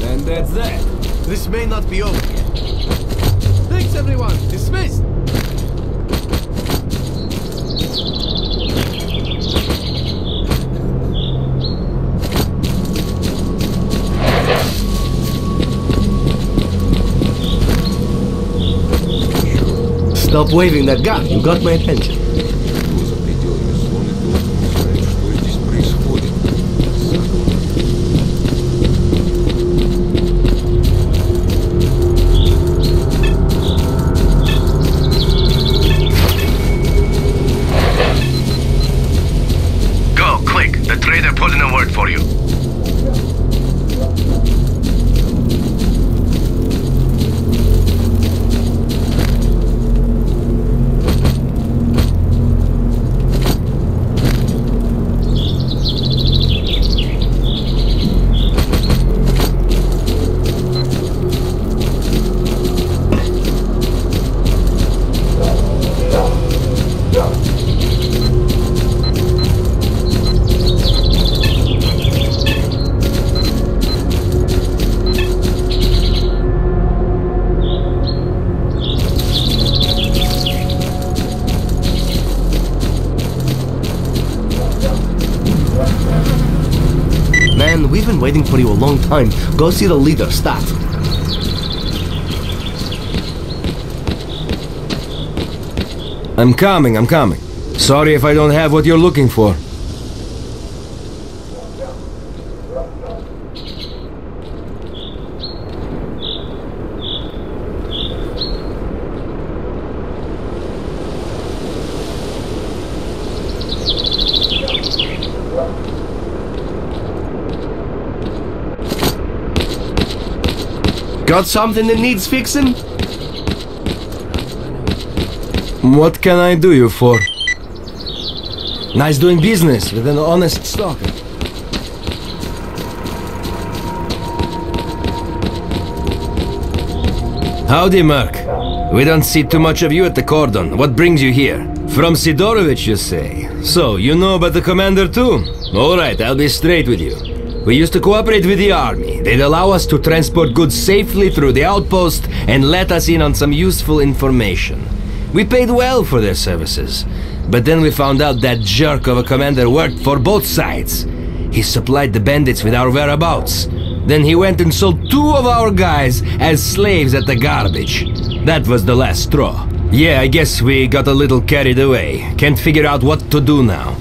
And that's that. This may not be over yet. Thanks, everyone. Dismissed. Stop waving that gun. You got my attention. Go, quick. The trader put in a word for you. Man, we've been waiting for you a long time. Go see the leader, stat. I'm coming. Sorry if I don't have what you're looking for. Got something that needs fixing? What can I do you for? Nice doing business with an honest stalker. Howdy, Merc. We don't see too much of you at the cordon. What brings you here? From Sidorovich, you say? So, you know about the commander too? Alright, I'll be straight with you. We used to cooperate with the army. They'd allow us to transport goods safely through the outpost and let us in on some useful information. We paid well for their services. But then we found out that jerk of a commander worked for both sides. He supplied the bandits with our whereabouts. Then he went and sold 2 of our guys as slaves at the garbage. That was the last straw. Yeah, I guess we got a little carried away. Can't figure out what to do now.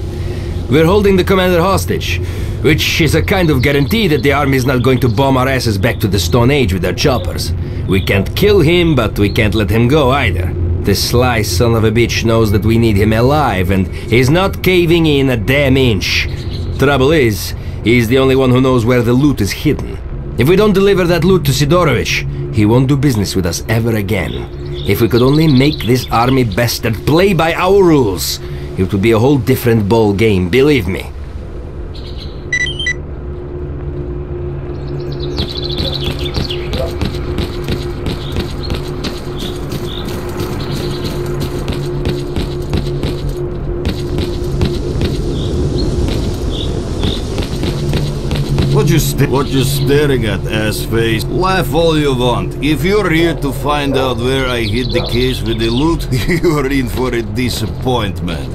We're holding the commander hostage, which is a kind of guarantee that the army is not going to bomb our asses back to the Stone Age with their choppers. We can't kill him, but we can't let him go either. The sly son of a bitch knows that we need him alive, and he's not caving in a damn inch. Trouble is, he's the only one who knows where the loot is hidden. If we don't deliver that loot to Sidorovich, he won't do business with us ever again. If we could only make this army bastard play by our rules, it would be a whole different ball game, believe me. What you staring at, ass-face? Laugh all you want. If you're here to find out where I hid the case with the loot, you're in for a disappointment.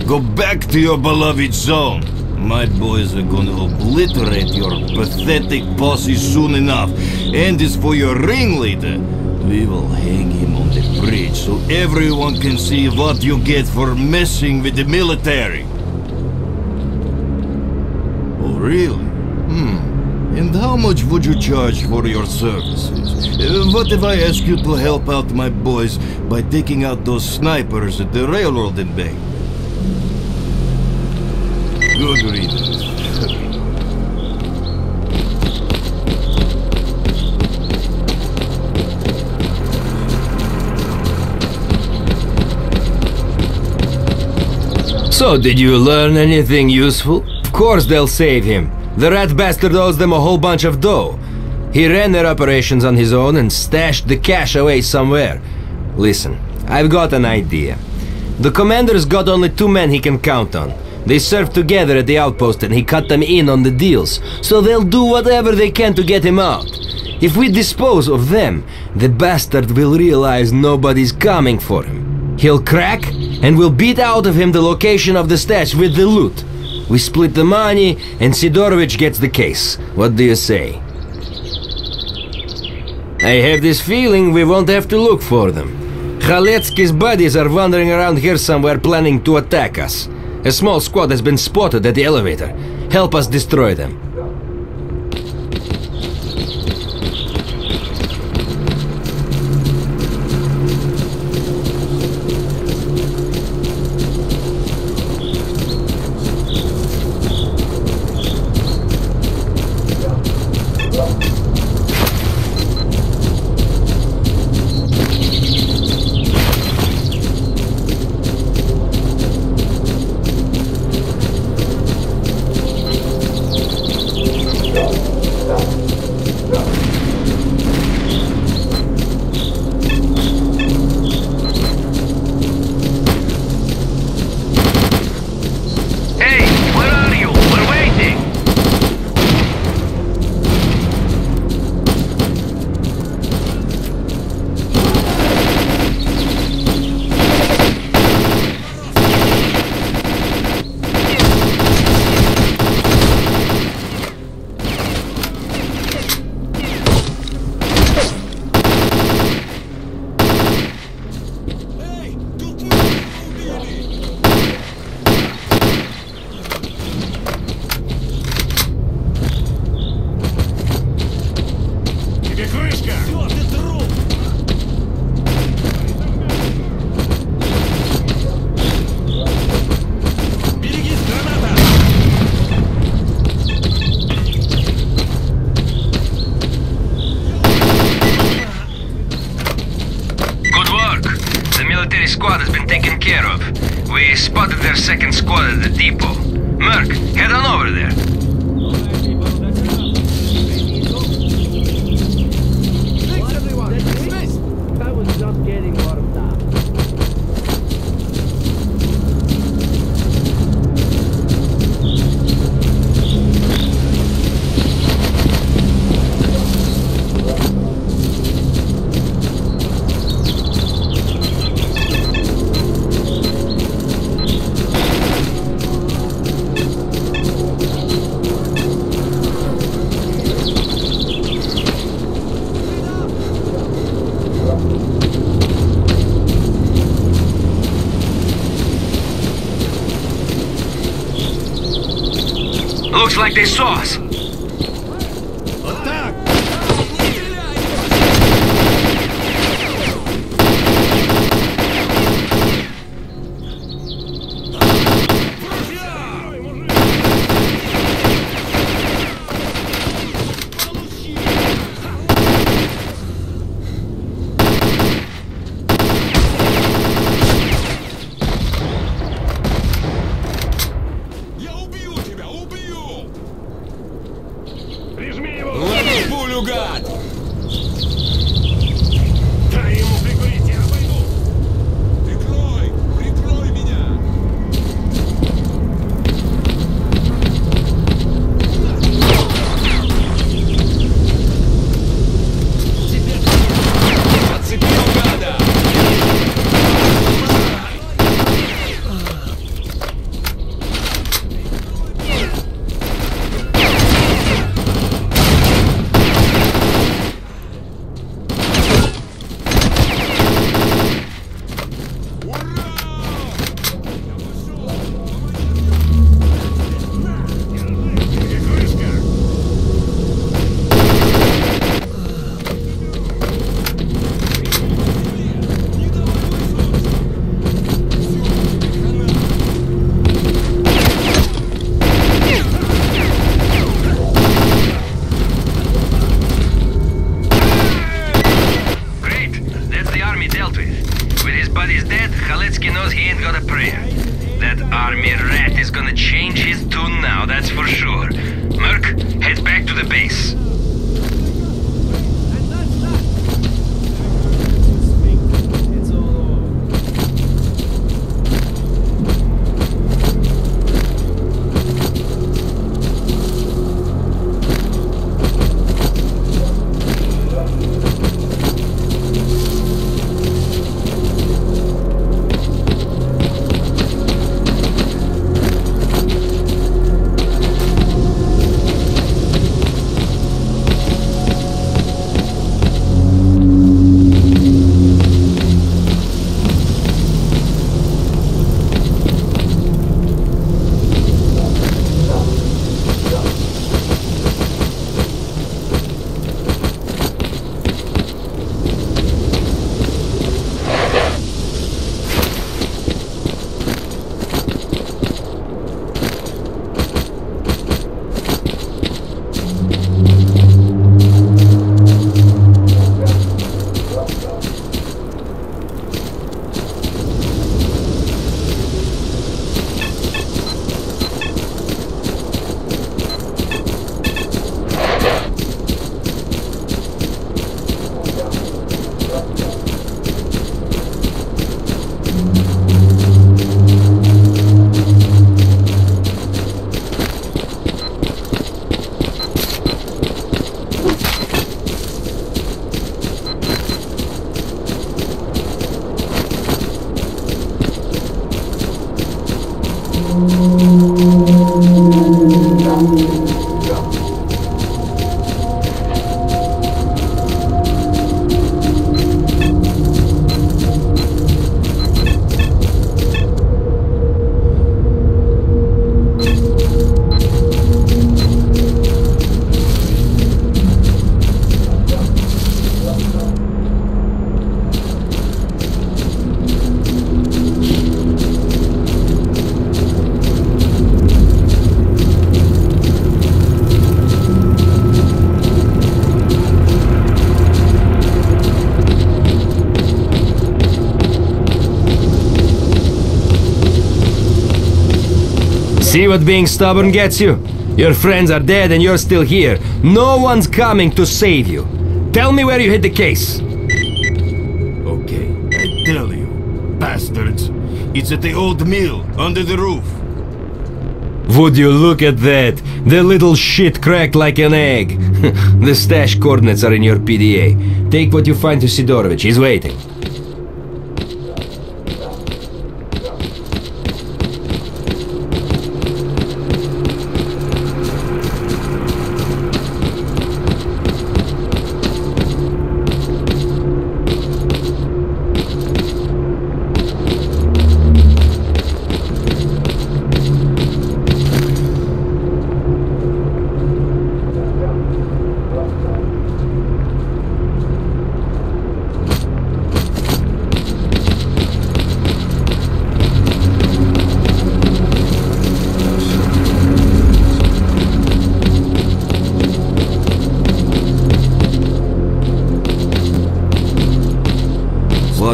Go back to your beloved zone. My boys are gonna obliterate your pathetic posse soon enough. And as for your ringleader, we will hang him on the bridge so everyone can see what you get for messing with the military. Oh, really? And how much would you charge for your services? What if I ask you to help out my boys by taking out those snipers at the railroad and back? Good riddance. So, did you learn anything useful? Of course they'll save him. The rat bastard owes them a whole bunch of dough. He ran their operations on his own and stashed the cash away somewhere. Listen, I've got an idea. The commander's got only 2 men he can count on. They served together at the outpost and he cut them in on the deals, so they'll do whatever they can to get him out. If we dispose of them, the bastard will realize nobody's coming for him. He'll crack, and we'll beat out of him the location of the stash with the loot. We split the money, and Sidorovich gets the case. What do you say? I have this feeling we won't have to look for them. Khaletsky's buddies are wandering around here somewhere planning to attack us. A small squad has been spotted at the elevator. Help us destroy them. Squad has been taken care of. We spotted their second squad at the depot. Merc, head on over there. Thanks, everyone. That was just getting warmed up. Looks like they saw us. See what being stubborn gets you? Your friends are dead and you're still here. No one's coming to save you. Tell me where you hid the case. Okay, I tell you, bastards. It's at the old mill, under the roof. Would you look at that? The little shit cracked like an egg. The stash coordinates are in your PDA. Take what you find to Sidorovich. He's waiting.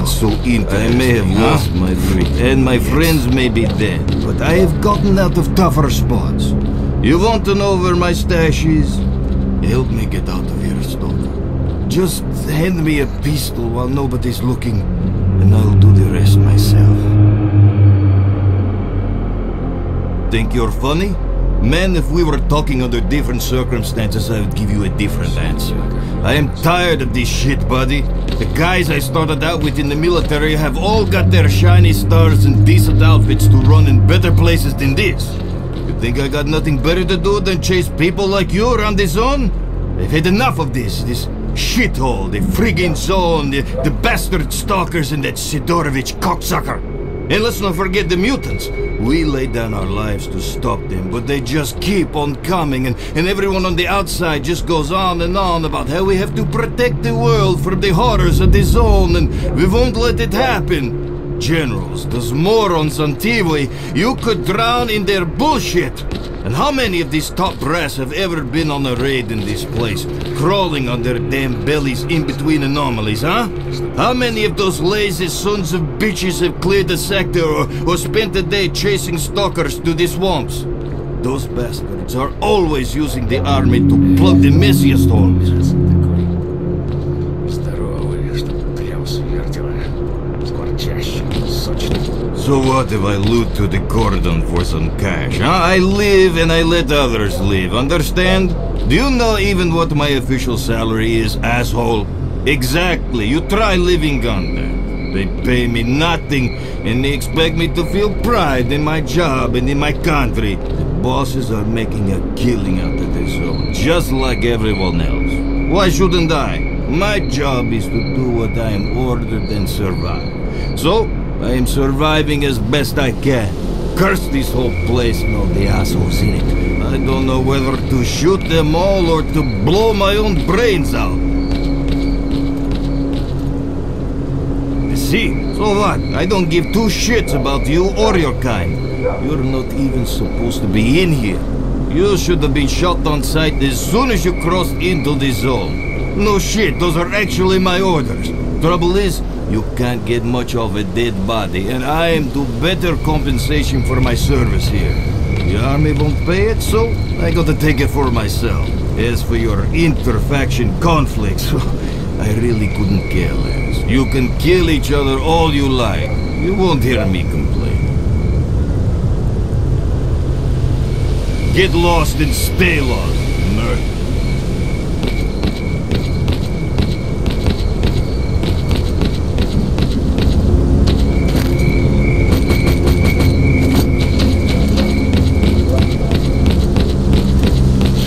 So I may have lost my friend, and my friends may be dead, but I have gotten out of tougher spots. You want to know where my stash is? Help me get out of here, Stalker. Just hand me a pistol while nobody's looking, and I'll do the rest myself. Think you're funny? Man, if we were talking under different circumstances, I would give you a different answer. I am tired of this shit, buddy. The guys I started out with in the military have all got their shiny stars and decent outfits to run in better places than this. You think I got nothing better to do than chase people like you around the zone? I've had enough of this shithole, the friggin' zone, the bastard stalkers and that Sidorovich cocksucker. And let's not forget the mutants. We laid down our lives to stop them, but they just keep on coming, and everyone on the outside just goes on and on about how we have to protect the world from the horrors of the zone, and we won't let it happen. Generals, those morons on TV, you could drown in their bullshit. And how many of these top brass have ever been on a raid in this place, crawling on their damn bellies in between anomalies, huh? How many of those lazy sons of bitches have cleared the sector or spent the day chasing stalkers to the swamps? Those bastards are always using the army to plug the messiest holes. So what if I loot to the cordon for some cash, huh? I live and I let others live, understand? Do you know even what my official salary is, asshole? Exactly, you try living on that. They pay me nothing, and they expect me to feel pride in my job and in my country. The bosses are making a killing out of this zone, just like everyone else. Why shouldn't I? My job is to do what I am ordered and survive. So, I am surviving as best I can. Curse this whole place and all the assholes in it. I don't know whether to shoot them all or to blow my own brains out. See, so what? I don't give two shits about you or your kind. You're not even supposed to be in here. You should have been shot on sight as soon as you crossed into the zone. No shit, those are actually my orders. Trouble is, you can't get much of a dead body, and I am due better compensation for my service here. The army won't pay it, so I gotta take it for myself. As for your inter-faction conflicts, I really couldn't care less. You can kill each other all you like. You won't hear me complain. Get lost and stay lost, nerd.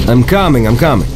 I'm coming, I'm coming.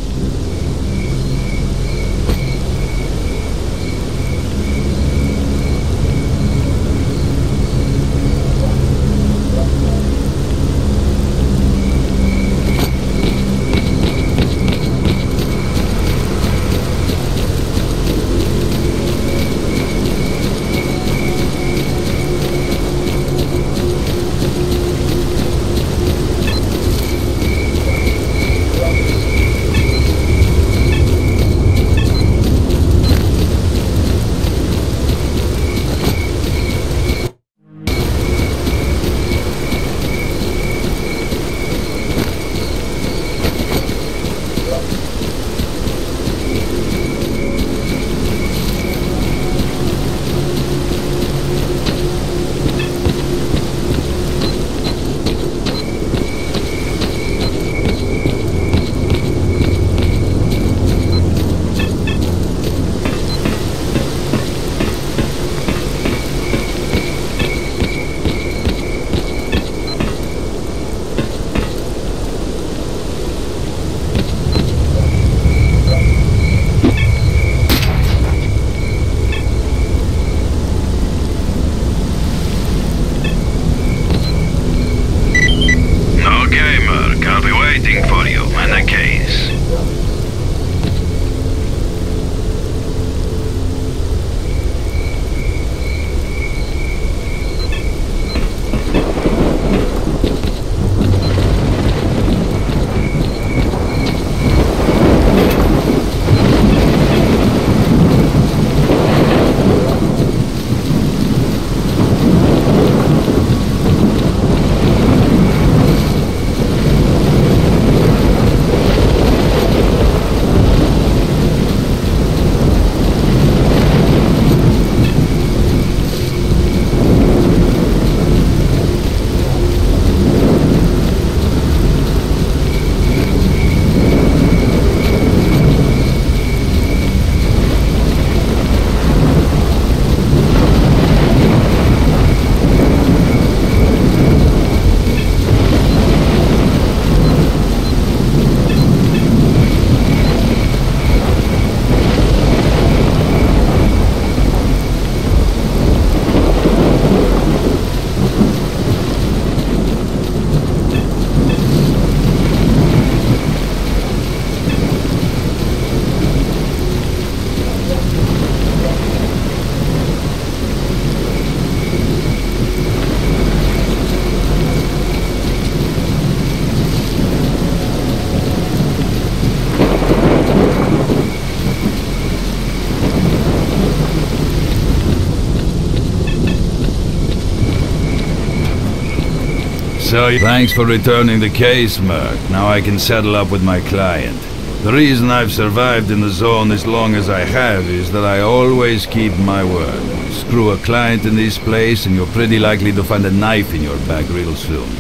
So, thanks for returning the case, Merc. Now I can settle up with my client. The reason I've survived in the zone as long as I have is that I always keep my word. Screw a client in this place and you're pretty likely to find a knife in your back real soon.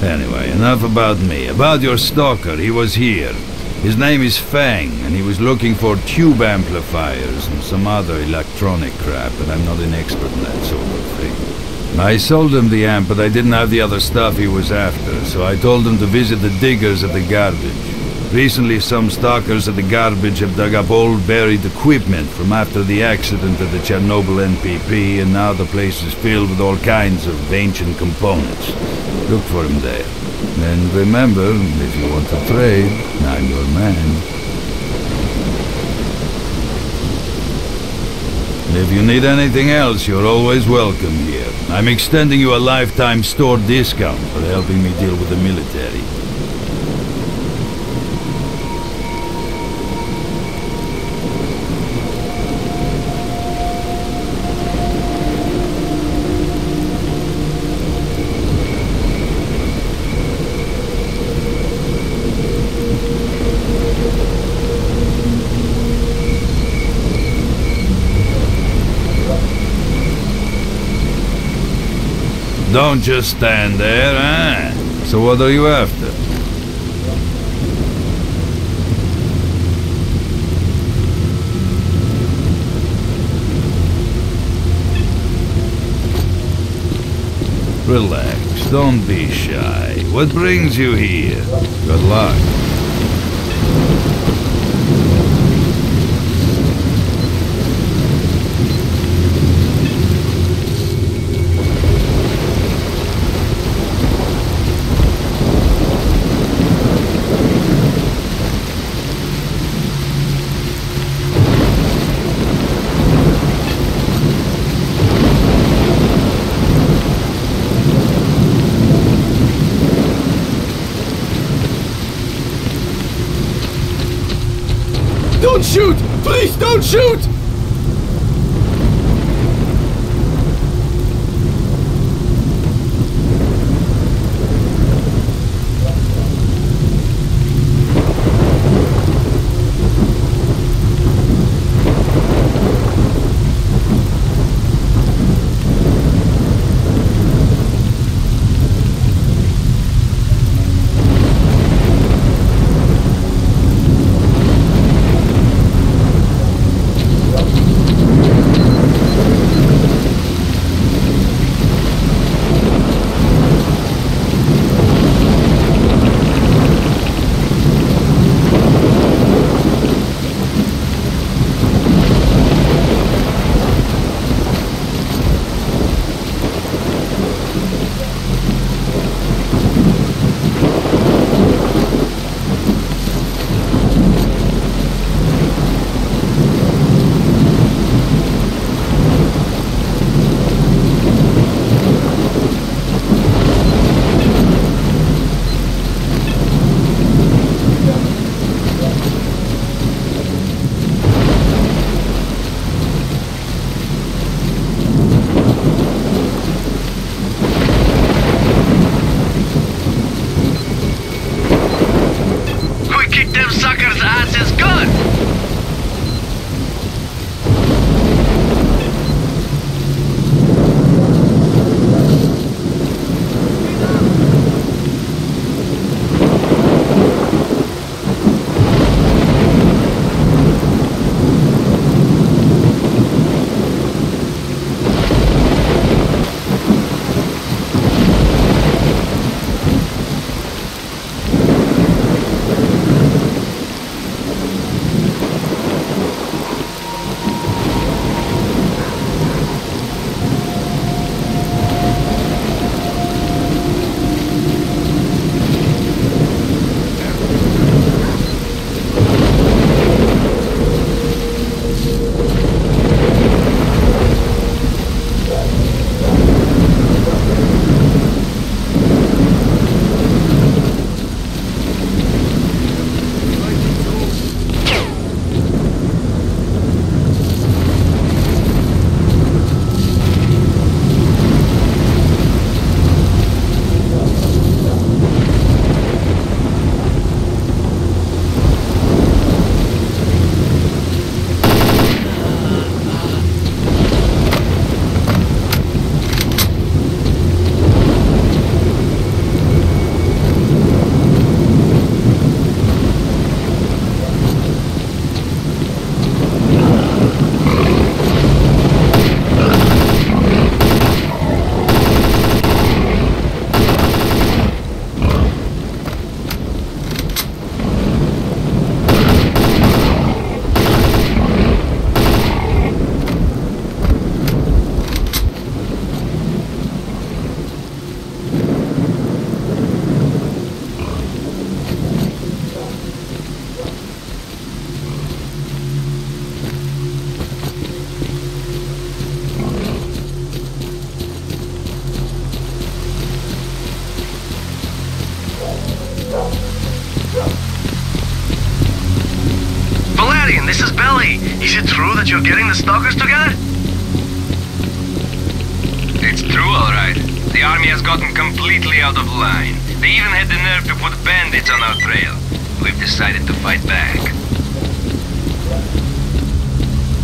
Anyway, enough about me. About your stalker, he was here. His name is Fang, and he was looking for tube amplifiers and some other electronic crap, and I'm not an expert in that sort of thing. I sold him the amp, but I didn't have the other stuff he was after, so I told him to visit the diggers at the garbage. Recently, some stalkers at the garbage have dug up old buried equipment from after the accident at the Chernobyl NPP, and now the place is filled with all kinds of ancient components. Look for him there. And remember, if you want to trade, I'm your man. If you need anything else, you're always welcome here. I'm extending you a lifetime store discount for helping me deal with the military. Don't just stand there, eh? So what are you after? Relax, don't be shy. What brings you here? Good luck. Don't shoot! Please don't shoot! This is Belly. Is it true that you're getting the stalkers together? It's true, all right. The army has gotten completely out of line. They even had the nerve to put bandits on our trail. We've decided to fight back.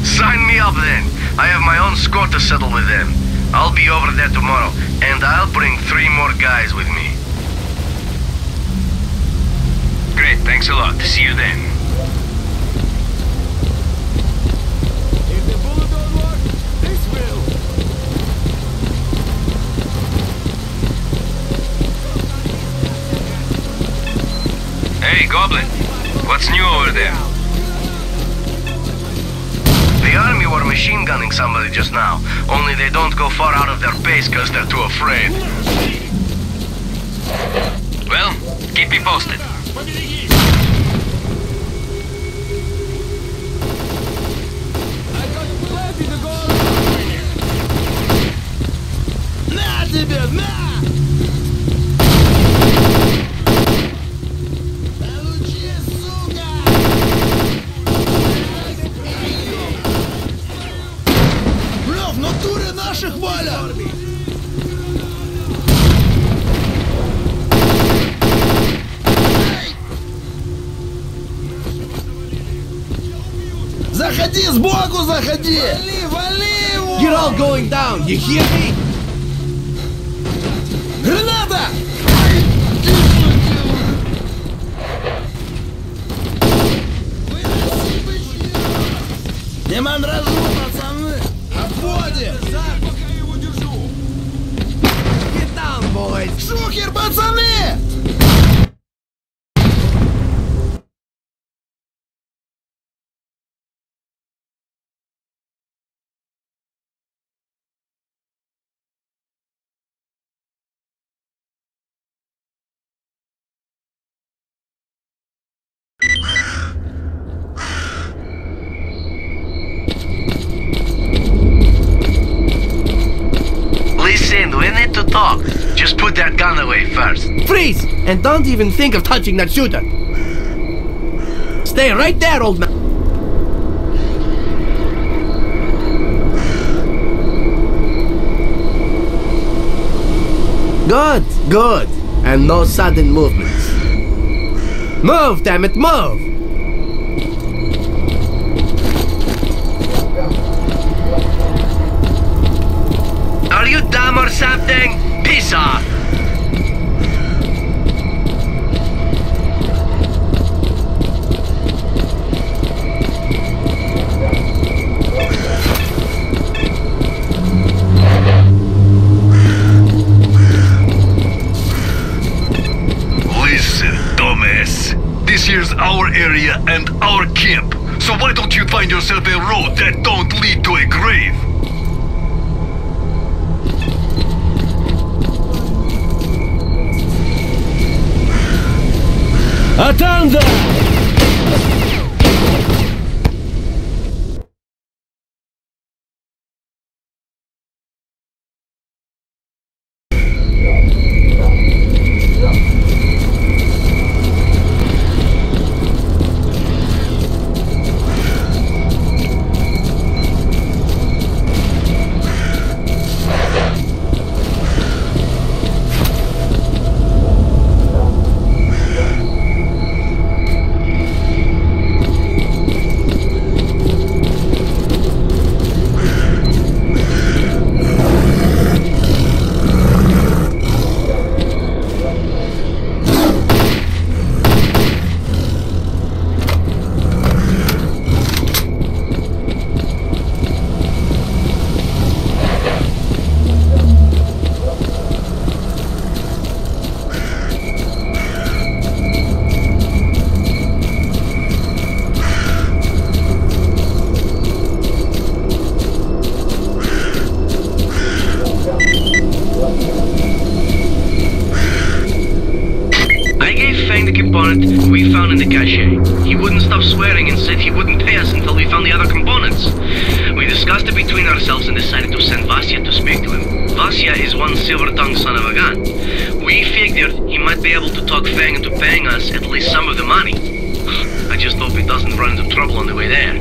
Sign me up then. I have my own score to settle with them. I'll be over there tomorrow, and I'll bring 3 more guys with me. Great, thanks a lot. See you then. Hey, Goblin. What's new over there? The army were machine gunning somebody just now. Only they don't go far out of their base because they're too afraid. Well, keep me posted. На тебе, на! Получи, сука! сбоку заходи! Вали его! You're all going down, you hear me? Граната! Не мандражу, пацаны! Отходим! Get down, boys! Шухер, пацаны! Listen, we need to talk. Just put that gun away first. Freeze! And don't even think of touching that shooter! Stay right there, old man! Good, good. And no sudden movements. Move, damn it, move! Are you dumb or something? Piss off! Listen, dumbass. This here's our area and our camp. So why don't you find yourself a road that don't lead to a grave? Attend! We found in the cache. He wouldn't stop swearing and said he wouldn't pay us until we found the other components. We discussed it between ourselves and decided to send Vasya to speak to him. Vasya is one silver-tongued son of a gun. We figured he might be able to talk Fang into paying us at least some of the money. I just hope he doesn't run into trouble on the way there.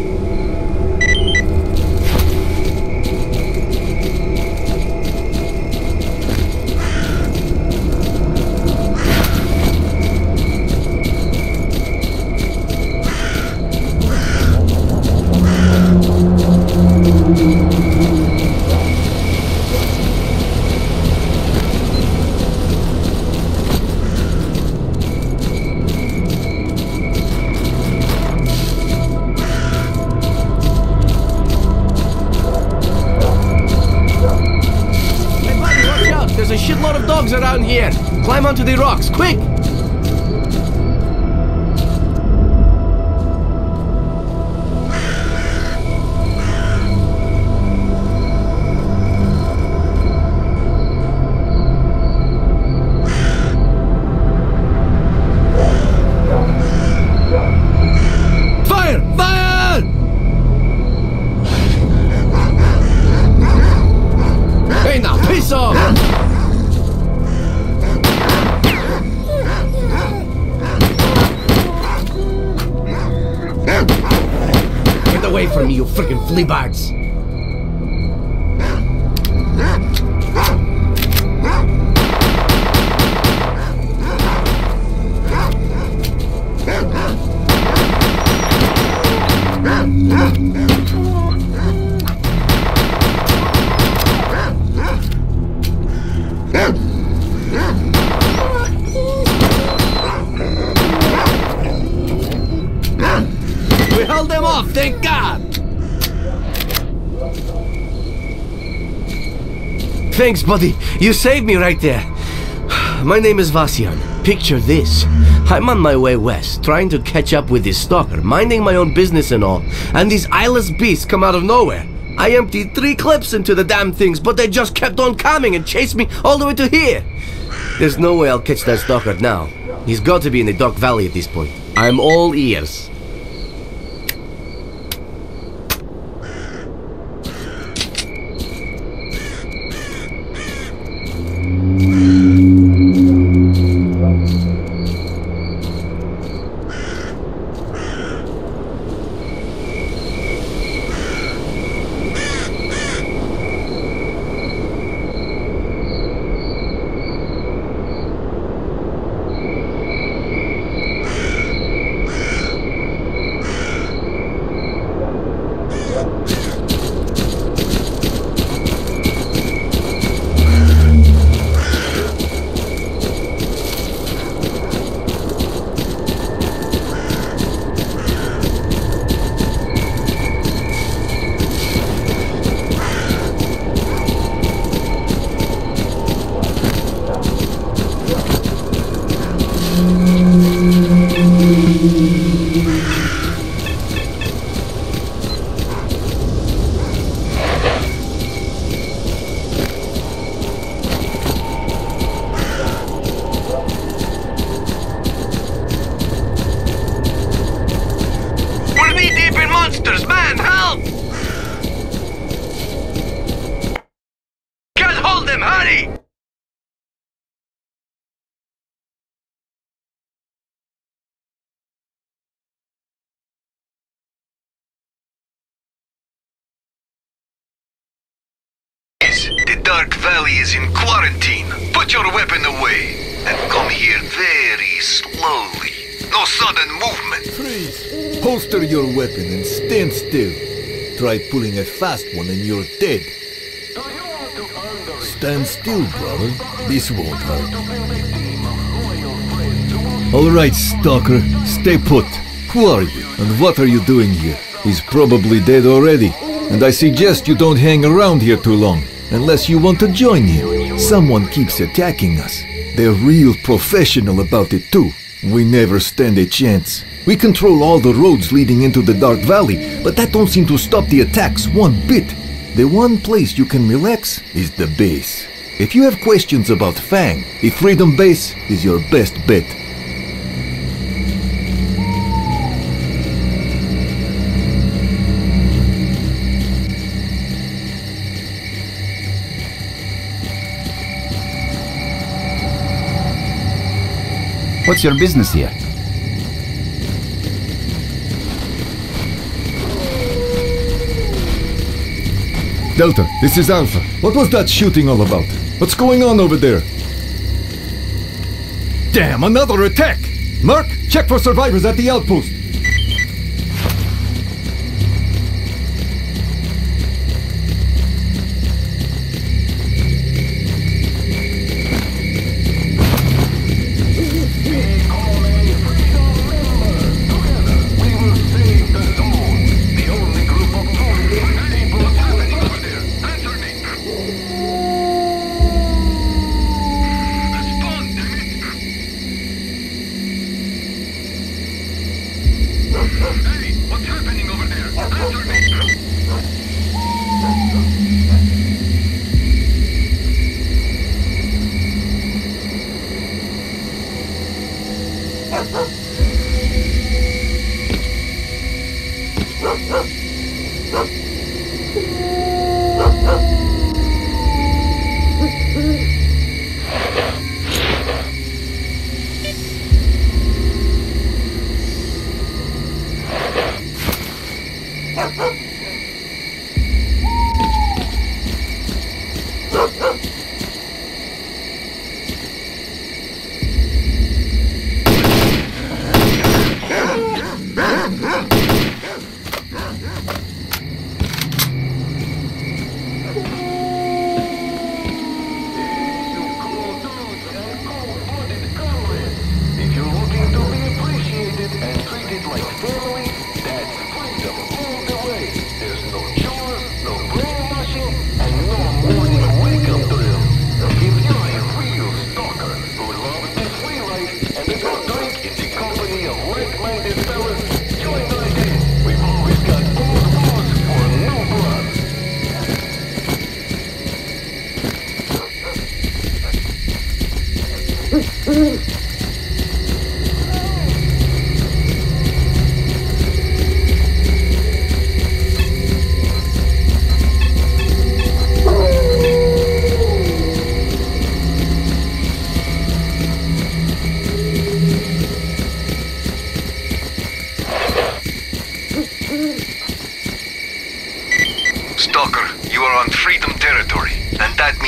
Around here. Climb onto the rocks, quick! Fire! Fire! Hey now, piss off! Away from me, you freaking fleabags! off, thank God! Thanks, buddy. You saved me right there. My name is Vasyan. Picture this. I'm on my way west, trying to catch up with this stalker, minding my own business and all, and these eyeless beasts come out of nowhere. I emptied 3 clips into the damn things, but they just kept on coming and chased me all the way to here. There's no way I'll catch that stalker now. He's got to be in the Dark Valley at this point. I'm all ears. The Dark Valley is in quarantine. Put your weapon away and come here very slowly. No sudden movement. Freeze! Holster your weapon and stand still. Try pulling a fast one and you're dead. Stand still, brother. This won't hurt. All right, Stalker. Stay put. Who are you? And what are you doing here? He's probably dead already. And I suggest you don't hang around here too long. Unless you want to join him. Someone keeps attacking us. They're real professional about it too. We never stand a chance. We control all the roads leading into the Dark Valley, but that don't seem to stop the attacks one bit. The one place you can relax is the base. If you have questions about Fang, the Freedom Base is your best bet. What's your business here? Delta, this is Alpha. What was that shooting all about? What's going on over there? Damn, another attack! Merc, check for survivors at the outpost.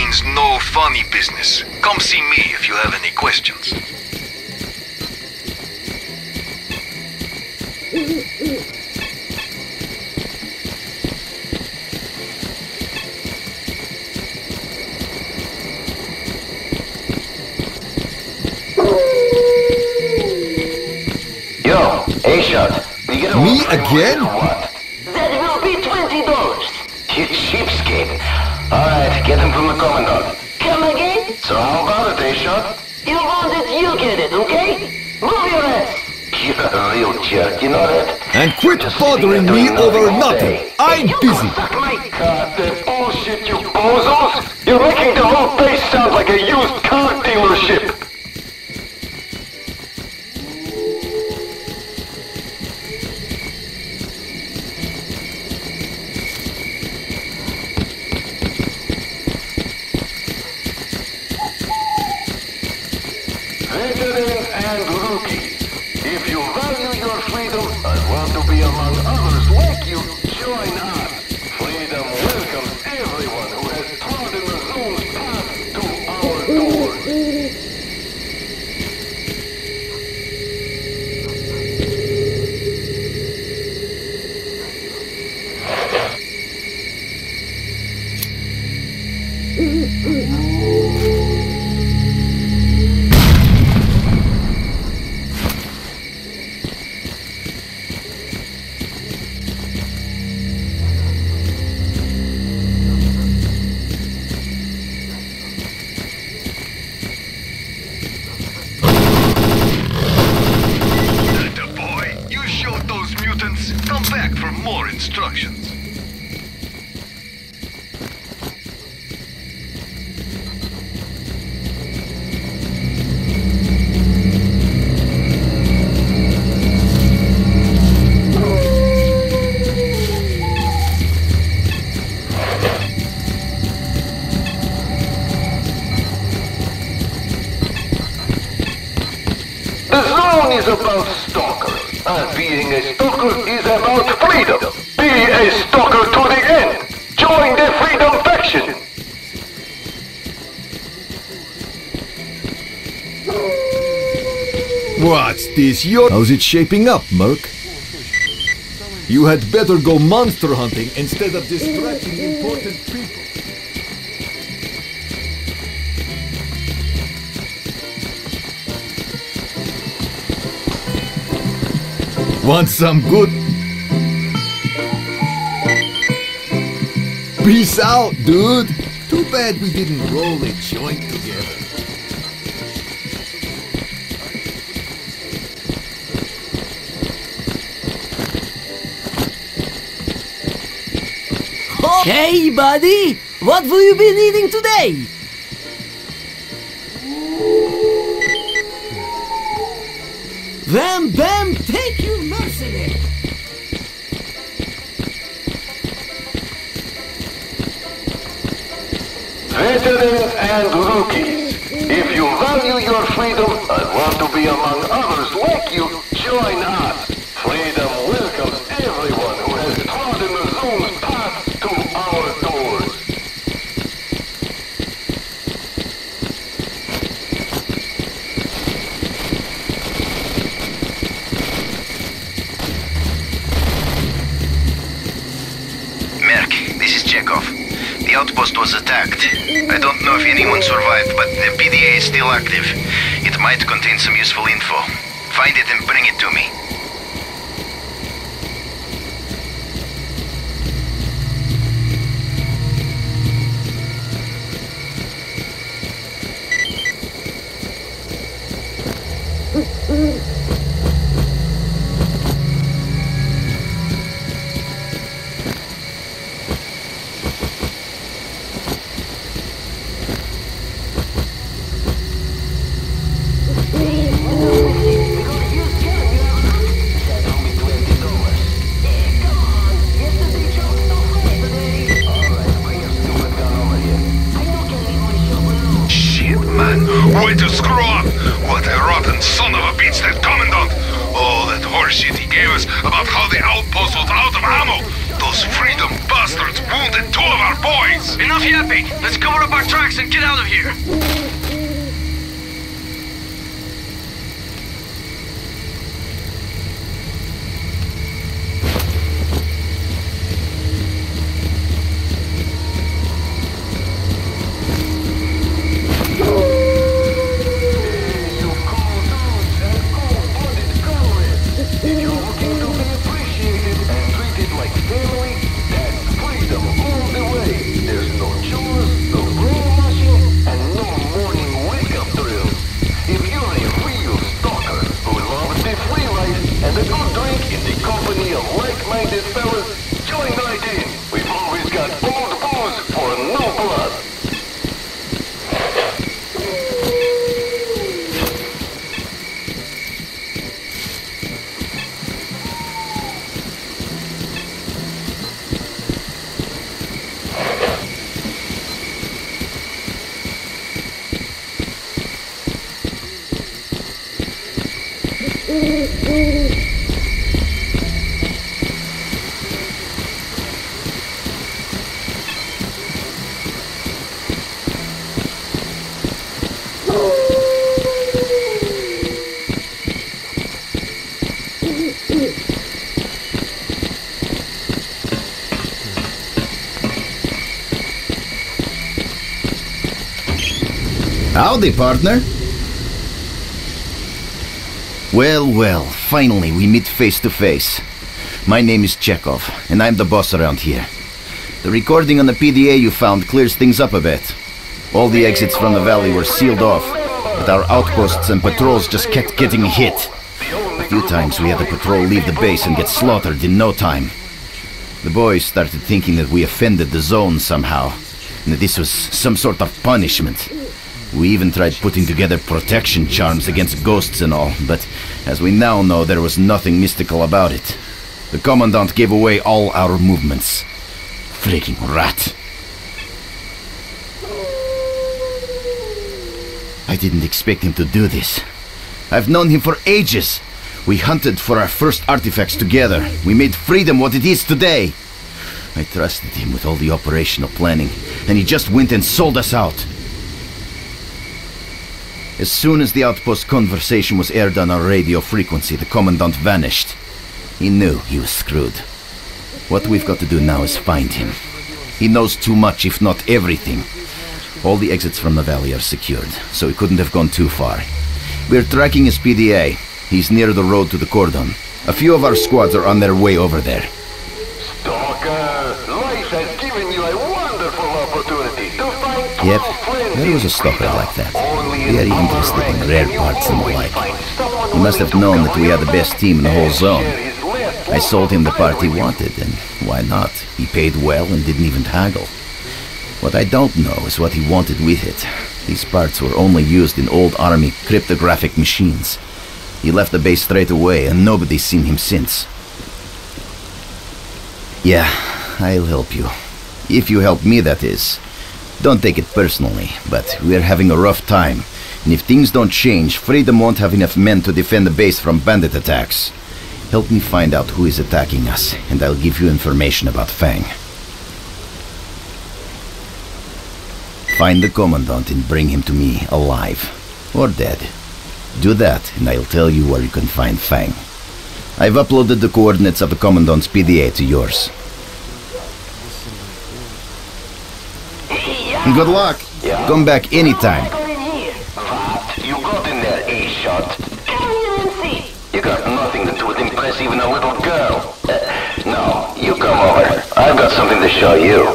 means no funny business. Come see me if you have any questions. Yo, A-Shot. Me again? That will be $20. You cheapskate. Alright, get him from the Commandant. Come again? So how about it, A-Shot? You want it, you get it, okay? Move your ass! You're a real jerk, you know that? And quit bothering me over nothing. I'm busy. God, that bullshit, you bozos! You're making the whole place sound like a used car dealership! Veterans and rookies, if you value your freedom and want to be among others like you, join us. Freedom welcomes everyone who has trodden the zone's path to our doors. Come back for more instructions. The zone is about stalkers. And being a stalker is about freedom. Be a stalker to the end. Join the Freedom Faction. What's this? How's it shaping up, Merc? You had better go monster hunting instead of distracting important people. Want some good? Peace out, dude. Too bad we didn't roll a joint together. Hey, buddy! What will you be needing today? Bam Bam, take you mercenary! Veterans and rookies, if you value your freedom and want to be among others like you, join us. Freedom welcomes everyone who has trodden the zone's path to our doors. Merc, this is Chekhov. The outpost was attacked. I don't know if anyone survived, but the PDA is still active. It might contain some useful info. Find it and bring it to me. Way to screw up! What a rotten son of a bitch, that Commandant! Oh, that horseshit he gave us about how the outpost was out of ammo! Those freedom bastards wounded 2 of our boys! Enough! Enough yapping! Let's cover up our tracks and get out of here! Howdy, partner. Well, finally we meet face to face. My name is Chekhov, and I'm the boss around here. The recording on the PDA you found clears things up a bit. All the exits from the valley were sealed off, but our outposts and patrols just kept getting hit. A few times we had the patrol leave the base and get slaughtered in no time. The boys started thinking that we offended the zone somehow, and that this was some sort of punishment. We even tried putting together protection charms against ghosts and all, but as we now know, there was nothing mystical about it. The Commandant gave away all our movements. Freaking rat. I didn't expect him to do this. I've known him for ages. We hunted for our first artifacts together. We made freedom what it is today. I trusted him with all the operational planning, and he just went and sold us out. As soon as the outpost conversation was aired on our radio frequency, the Commandant vanished. He knew he was screwed. What we've got to do now is find him. He knows too much, if not everything. All the exits from the valley are secured, so he couldn't have gone too far. We're tracking his PDA. He's near the road to the cordon. A few of our squads are on their way over there. Stalker, life has given you a wonderful opportunity to find Yep, there was a stalker like that. Very interested in rare parts and the like. He must have known that we had the best team in the whole zone. I sold him the part he wanted, and why not? He paid well and didn't even haggle. What I don't know is what he wanted with it. These parts were only used in old army cryptographic machines. He left the base straight away, and nobody's seen him since. Yeah, I'll help you. If you help me, that is. Don't take it personally, but we're having a rough time. And if things don't change, Freedom won't have enough men to defend the base from bandit attacks. Help me find out who is attacking us, and I'll give you information about Fang. Find the Commandant and bring him to me, alive. Or dead. Do that, and I'll tell you where you can find Fang. I've uploaded the coordinates of the Commandant's PDA to yours. Good luck. Come back anytime. You got in there, A-shot. You got nothing that would impress even a little girl. No, you come over. I've got something to show you.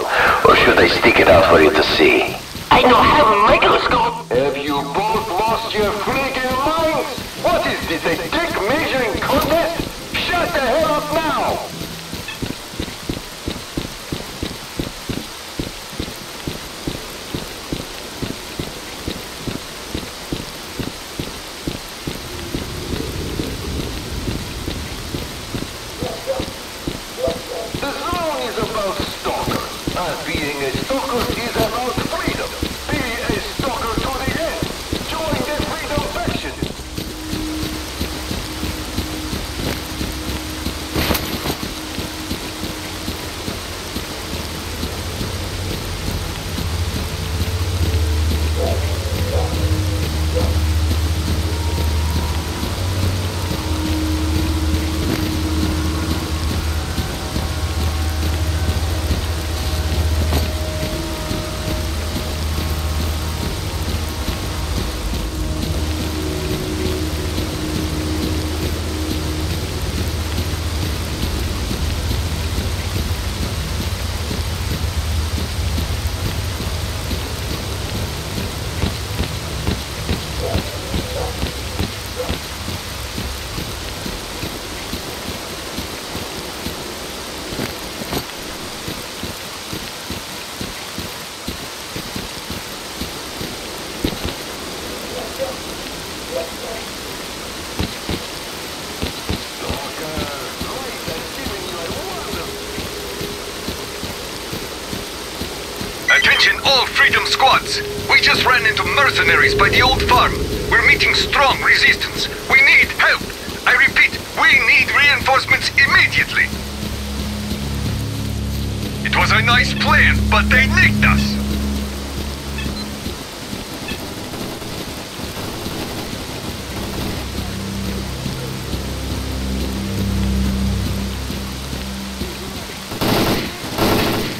Or should I stick it out for you to see? I don't have a microscope. Have you both lost your freaking minds? What is this, a dick measuring contest? Shut the hell up now! all Freedom squads. We just ran into mercenaries by the old farm. We're meeting strong resistance. We need help. I repeat, we need reinforcements immediately. It was a nice plan, but they nicked us.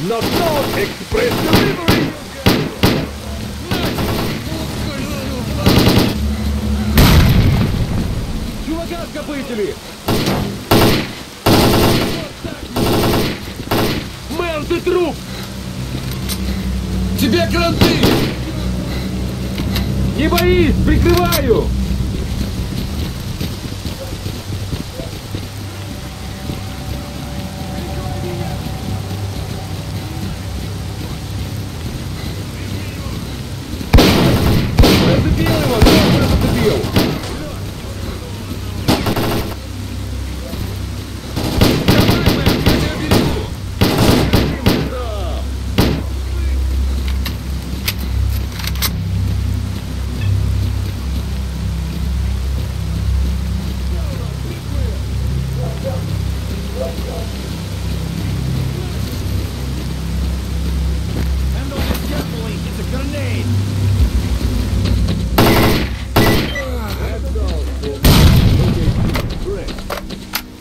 Knock express delivery! Чувака скопытили! Мэн, ты труп! Тебе кранты! Не боись, прикрываю!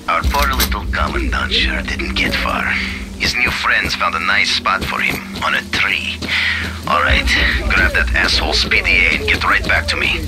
Our poor little commandant sure didn't get far. His new friends found a nice spot for him, on a tree. Alright, grab that asshole's PDA and get right back to me.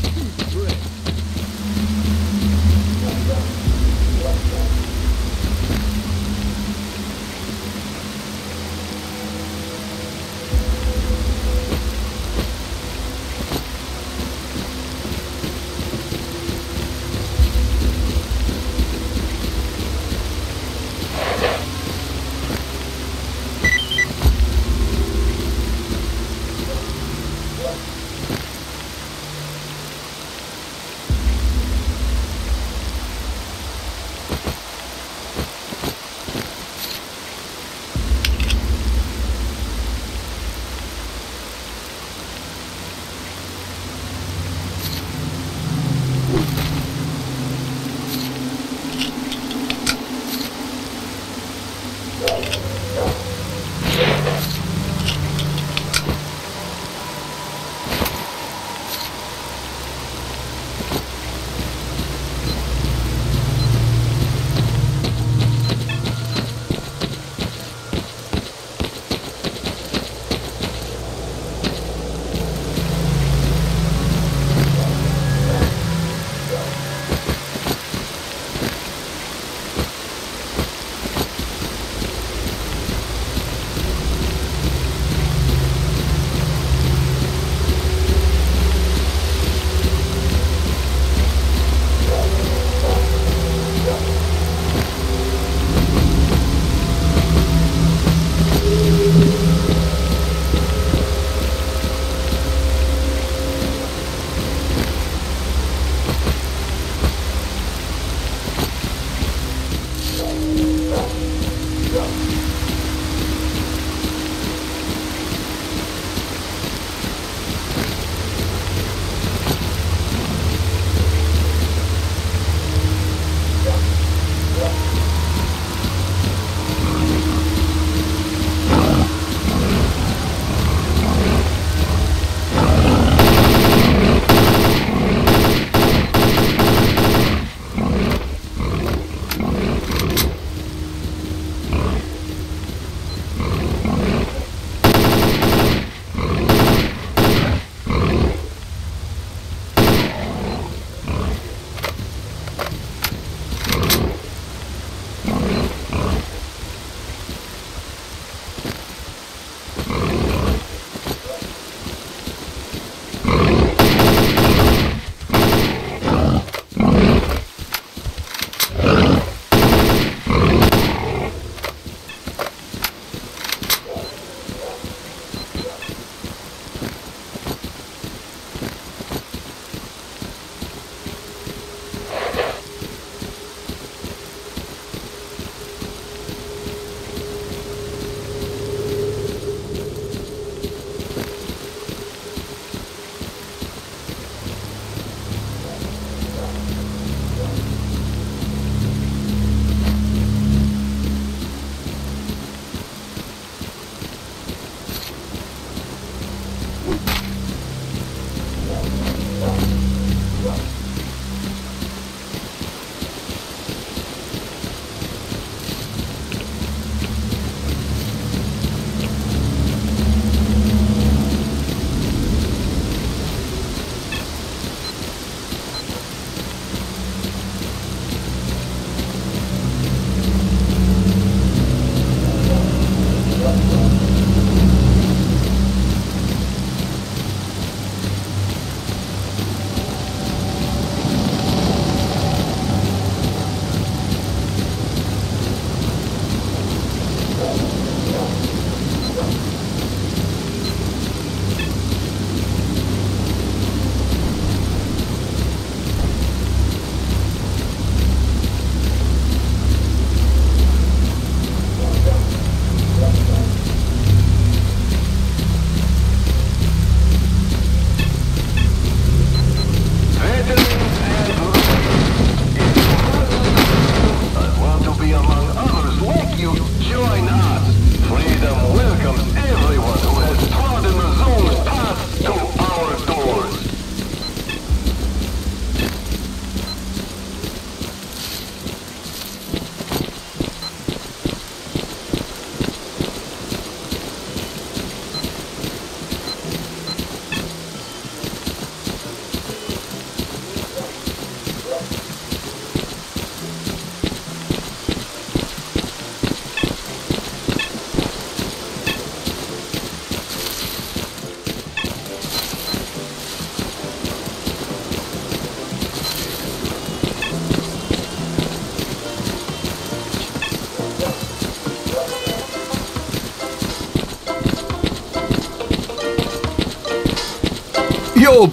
go!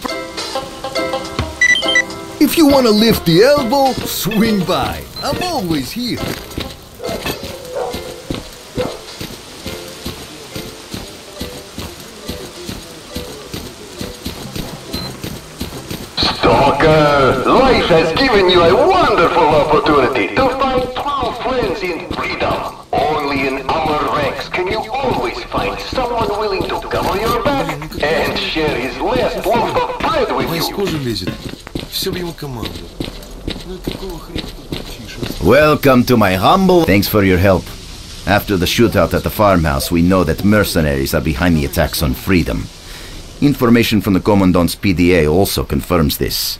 If you want to lift the elbow, swing by. I'm always here. Stalker, life has given you a wonderful opportunity to find true friends in freedom. Only in our ranks can you always find someone willing to cover your back and share his last loaf of bread with you. Welcome to my humble... Thanks for your help. After the shootout at the farmhouse, we know that mercenaries are behind the attacks on Freedom. Information from the Commandant's PDA also confirms this.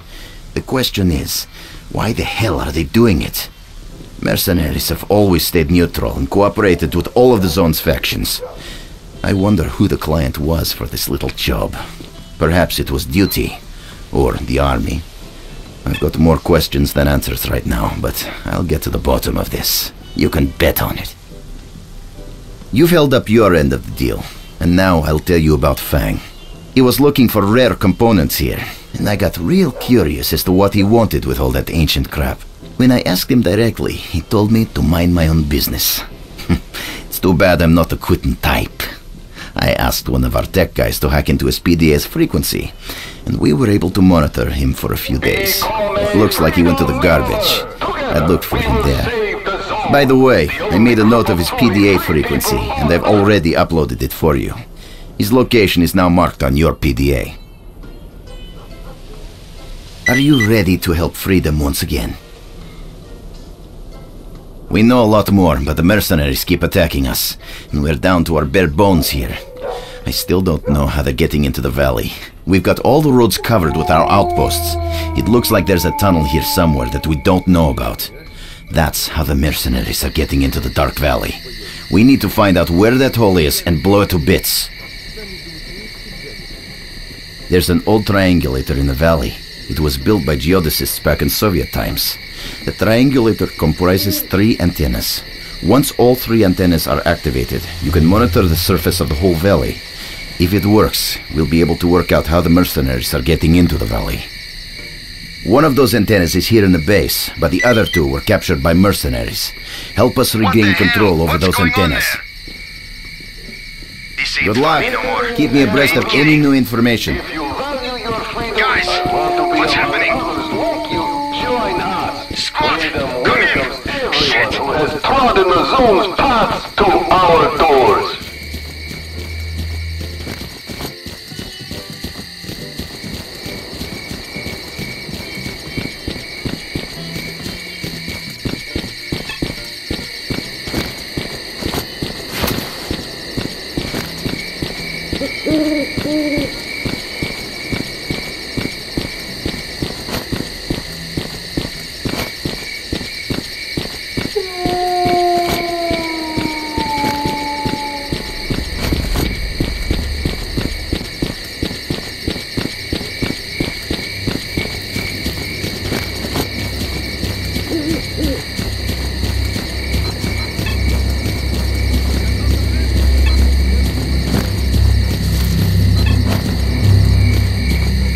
The question is, why the hell are they doing it? Mercenaries have always stayed neutral and cooperated with all of the zone's factions. I wonder who the client was for this little job. Perhaps it was Duty, or the army. I've got more questions than answers right now, but I'll get to the bottom of this. You can bet on it. You've held up your end of the deal, and now I'll tell you about Fang. He was looking for rare components here, and I got real curious as to what he wanted with all that ancient crap. When I asked him directly, he told me to mind my own business. It's too bad I'm not the quitting type. I asked one of our tech guys to hack into his PDA's frequency, and we were able to monitor him for a few days. Looks like he went to the garbage. I looked for him there. By the way, I made a note of his PDA frequency, and I've already uploaded it for you. His location is now marked on your PDA. Are you ready to help Freedom once again? We know a lot more, but the mercenaries keep attacking us, and we're down to our bare bones here. I still don't know how they're getting into the valley. We've got all the roads covered with our outposts. It looks like there's a tunnel here somewhere that we don't know about. That's how the mercenaries are getting into the Dark Valley. We need to find out where that hole is and blow it to bits. There's an old triangulator in the valley. It was built by geodesists back in Soviet times. The triangulator comprises 3 antennas. Once all 3 antennas are activated, you can monitor the surface of the whole valley. If it works, we'll be able to work out how the mercenaries are getting into the valley. One of those antennas is here in the base, but the other 2 were captured by mercenaries. Help us regain control over those antennas. Good luck. Keep me abreast of any new information. Guys, what's happening? Join us. Squad, come here. Shit. Who has trodden the zone's paths to our doors.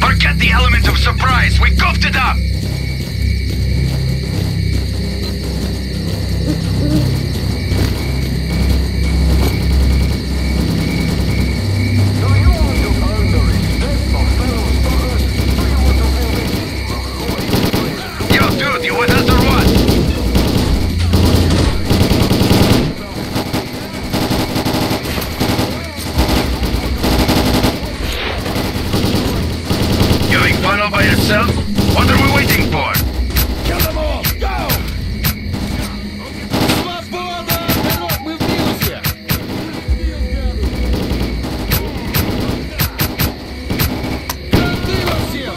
Forget the element of surprise. We goofed it up. Yo, dude, you with us or what? You having fun all by yourself? What are we waiting for? Kill them all! Go! Свобода! Народ, мы в минусе! Кранты во всем!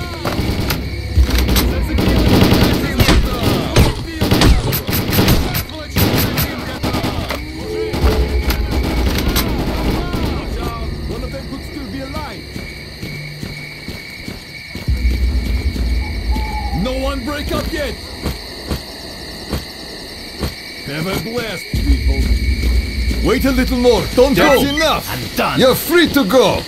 One of them could still be alive! No one break up yet! Have a blast, people! Wait a little more. That's enough. I'm done. You're free to go.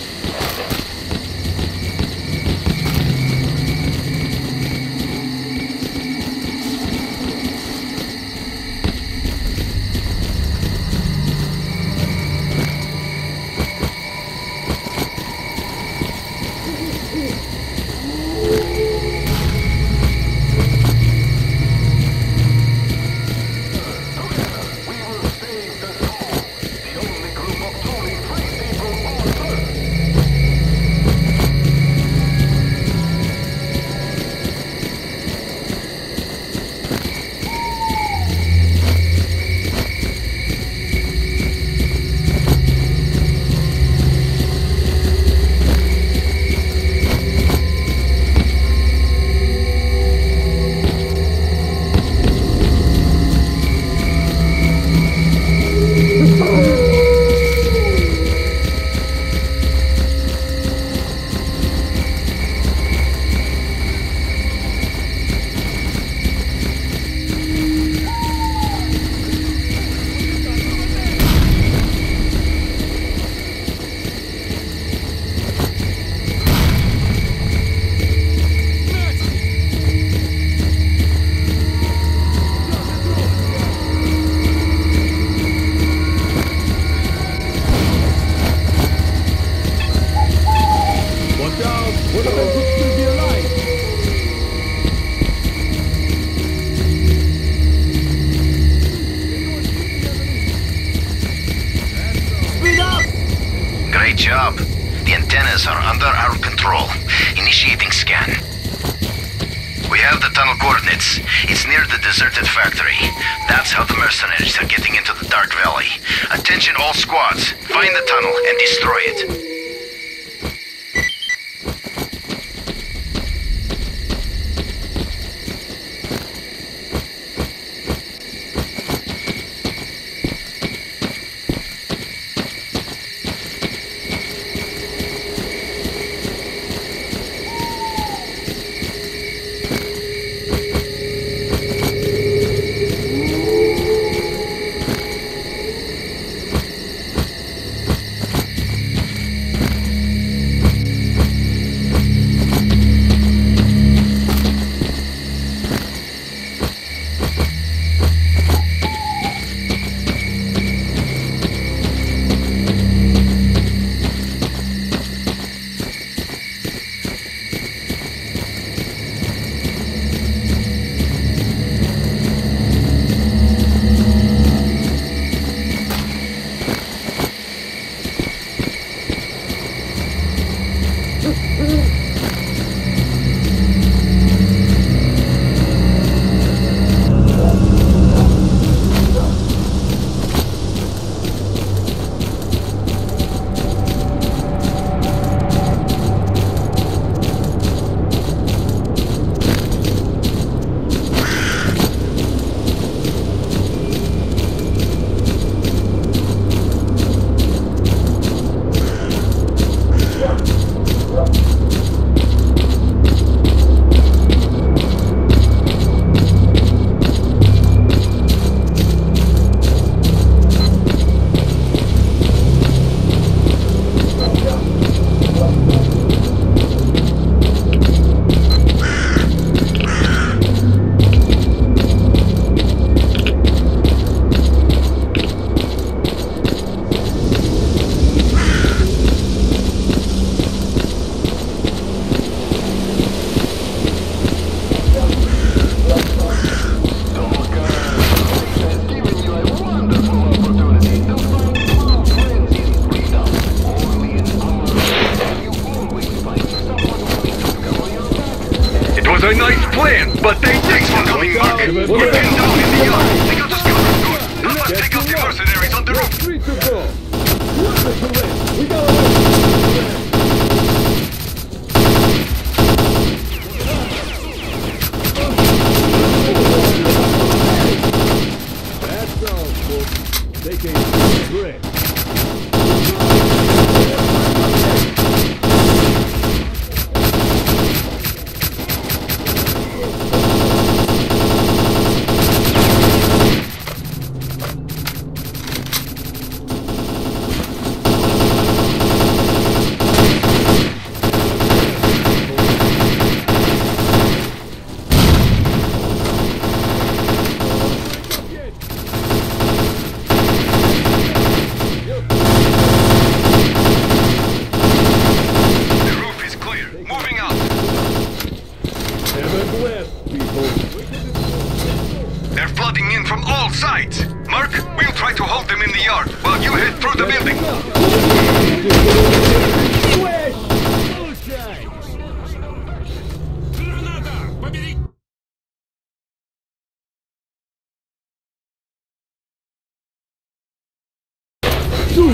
job. The antennas are under our control. Initiating scan. We have the tunnel coordinates. It's near the deserted factory. That's how the mercenaries are getting into the Dark Valley. Attention all squads. Find the tunnel and destroy it. A nice plan, but they... Thanks for coming, Mark. We're pinned down in the yard. Take out the scouting good. Help us take out the mercenaries on the roof. Free to go. We got that's all, folks. They can't break. They're flooding in from all sides. Mark, we'll try to hold them in the yard while you head through the building.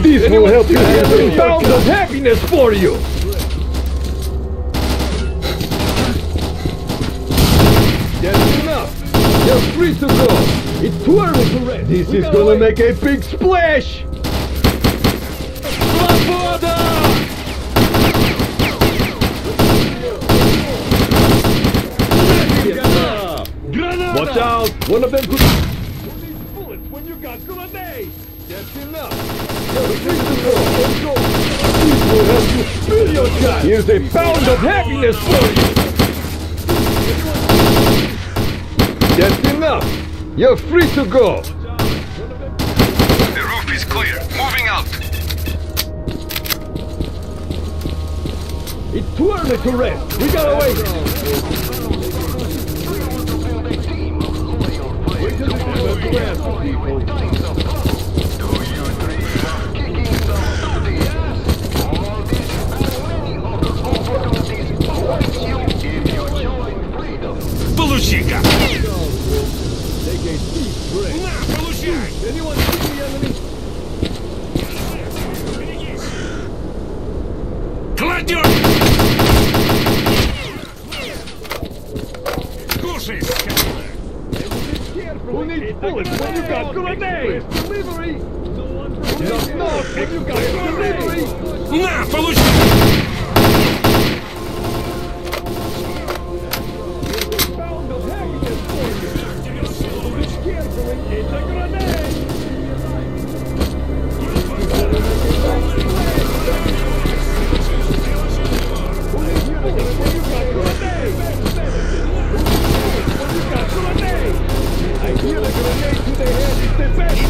This will help you get a bound of happiness for you. That's enough. You're free to go. It's too early to rest. This is gonna make a big splash. Watch out! One of them could... These bullets when you got grenades. That's enough. You're free to go. Let's go. This will help you spill your shot. Here's a pound of happiness for you. That's enough. You're free to go. The roof is clear. Moving out. It's too early to rest. We gotta wait. Wait till the grass, people. Who needs bullets when you got grenades? Delivery! Just not when you got delivery! На, получай! It's a grenade! I hear the grenade to the head is the best!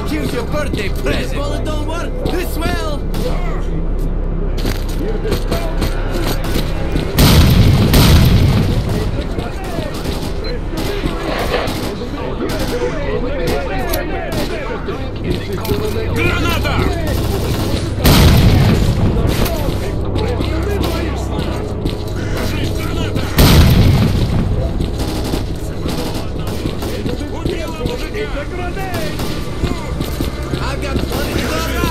Here's your birthday present. Well, it don't work. This well. Граната! I've got plenty to go around.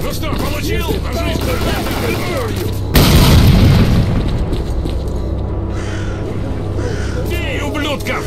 Ну что, получил? Бей, ублюдков!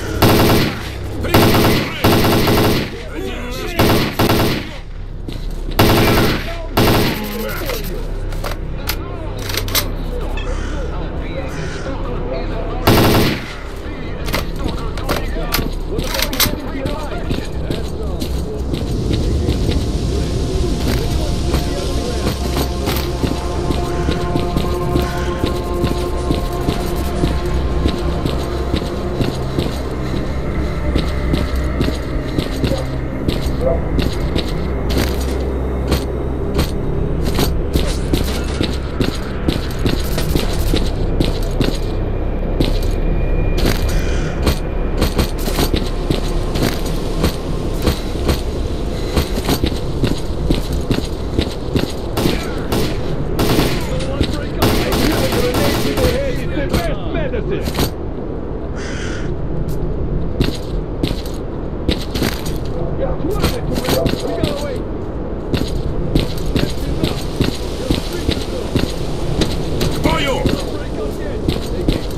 К бою!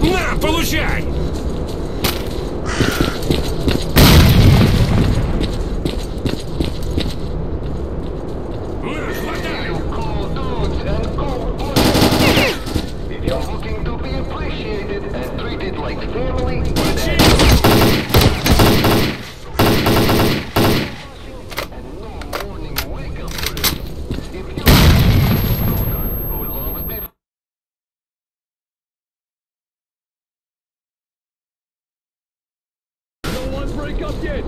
На, получай! If you're looking to be appreciated and treated like family, Break up yet!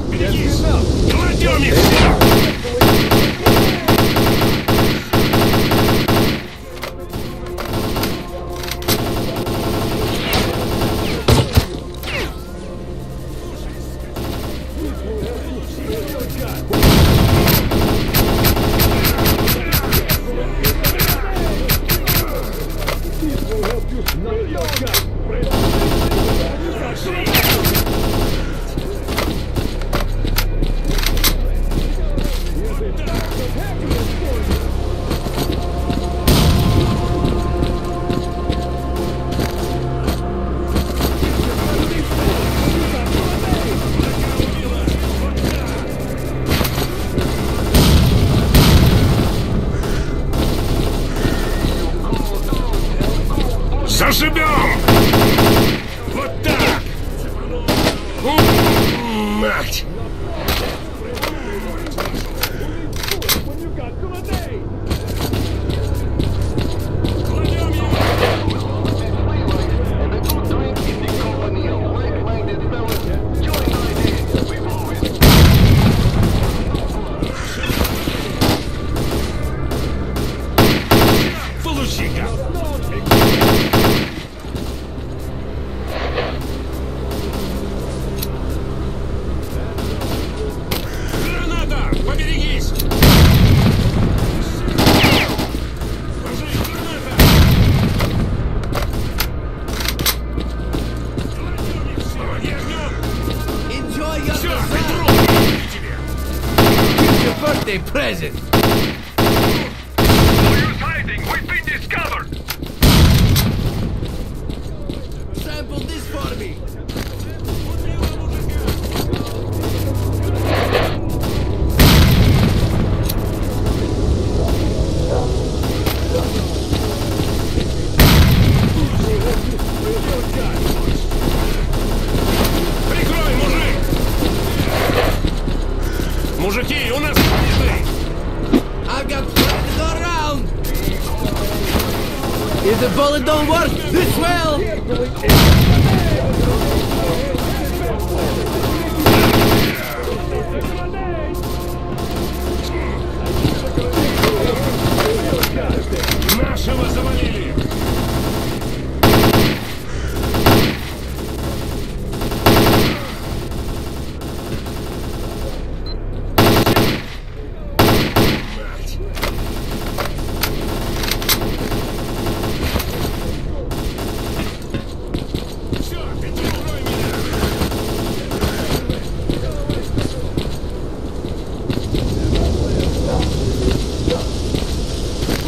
Берегись! Кладем их всех! Заживем! Вот так! Мать! грузчика! Граната! Поберегись! Enjoy your Всё, dessert. Петров, иди тебе! Here's your birthday present. Who's hiding? We've been discovered! Sample this for me. Прикрой, мужик! Мужики, у нас ближний! I got plenty to go around. If the bullet don't work, this will. Нашего завалили! Мать! Всё, прикрой меня!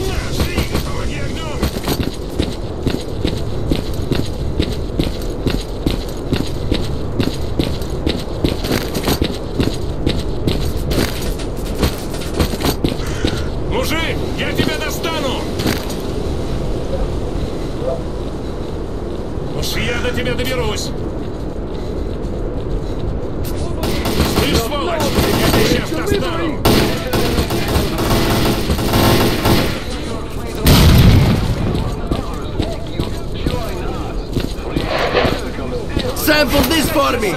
На, жри, помоги огнем! Мужик, я тебя достану! Уж я до тебя доберусь! Ты сволочь! Я тебя сейчас достану! Sample this for me.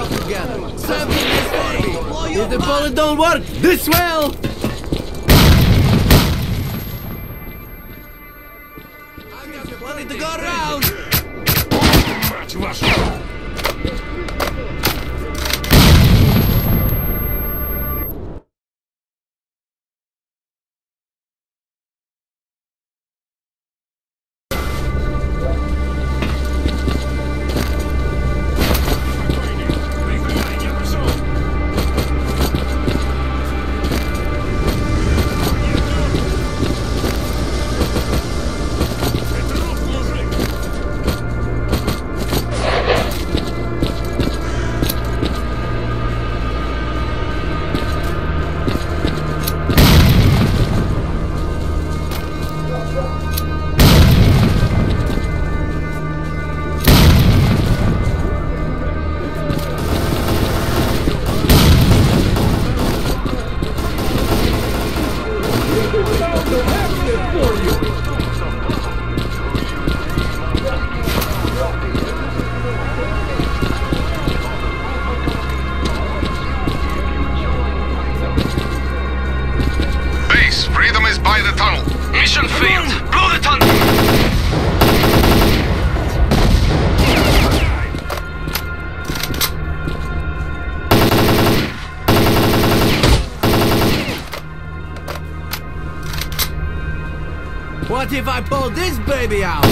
Sample this for me. If the bullet don't work, this will. I got plenty to go around. Мать вашу! Прикрывай, я пошел! Петров, мужик! Base, freedom is by the tunnel. Mission failed! Blow the tunnel! What if I pull this baby out?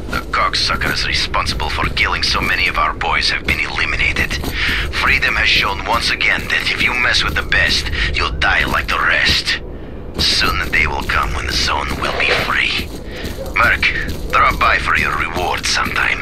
The cocksuckers responsible for killing so many of our boys have been eliminated. Freedom has shown once again that if you mess with the best, you'll die like the rest. Soon the day will come when the zone will be free. Merc, drop by for your reward sometime.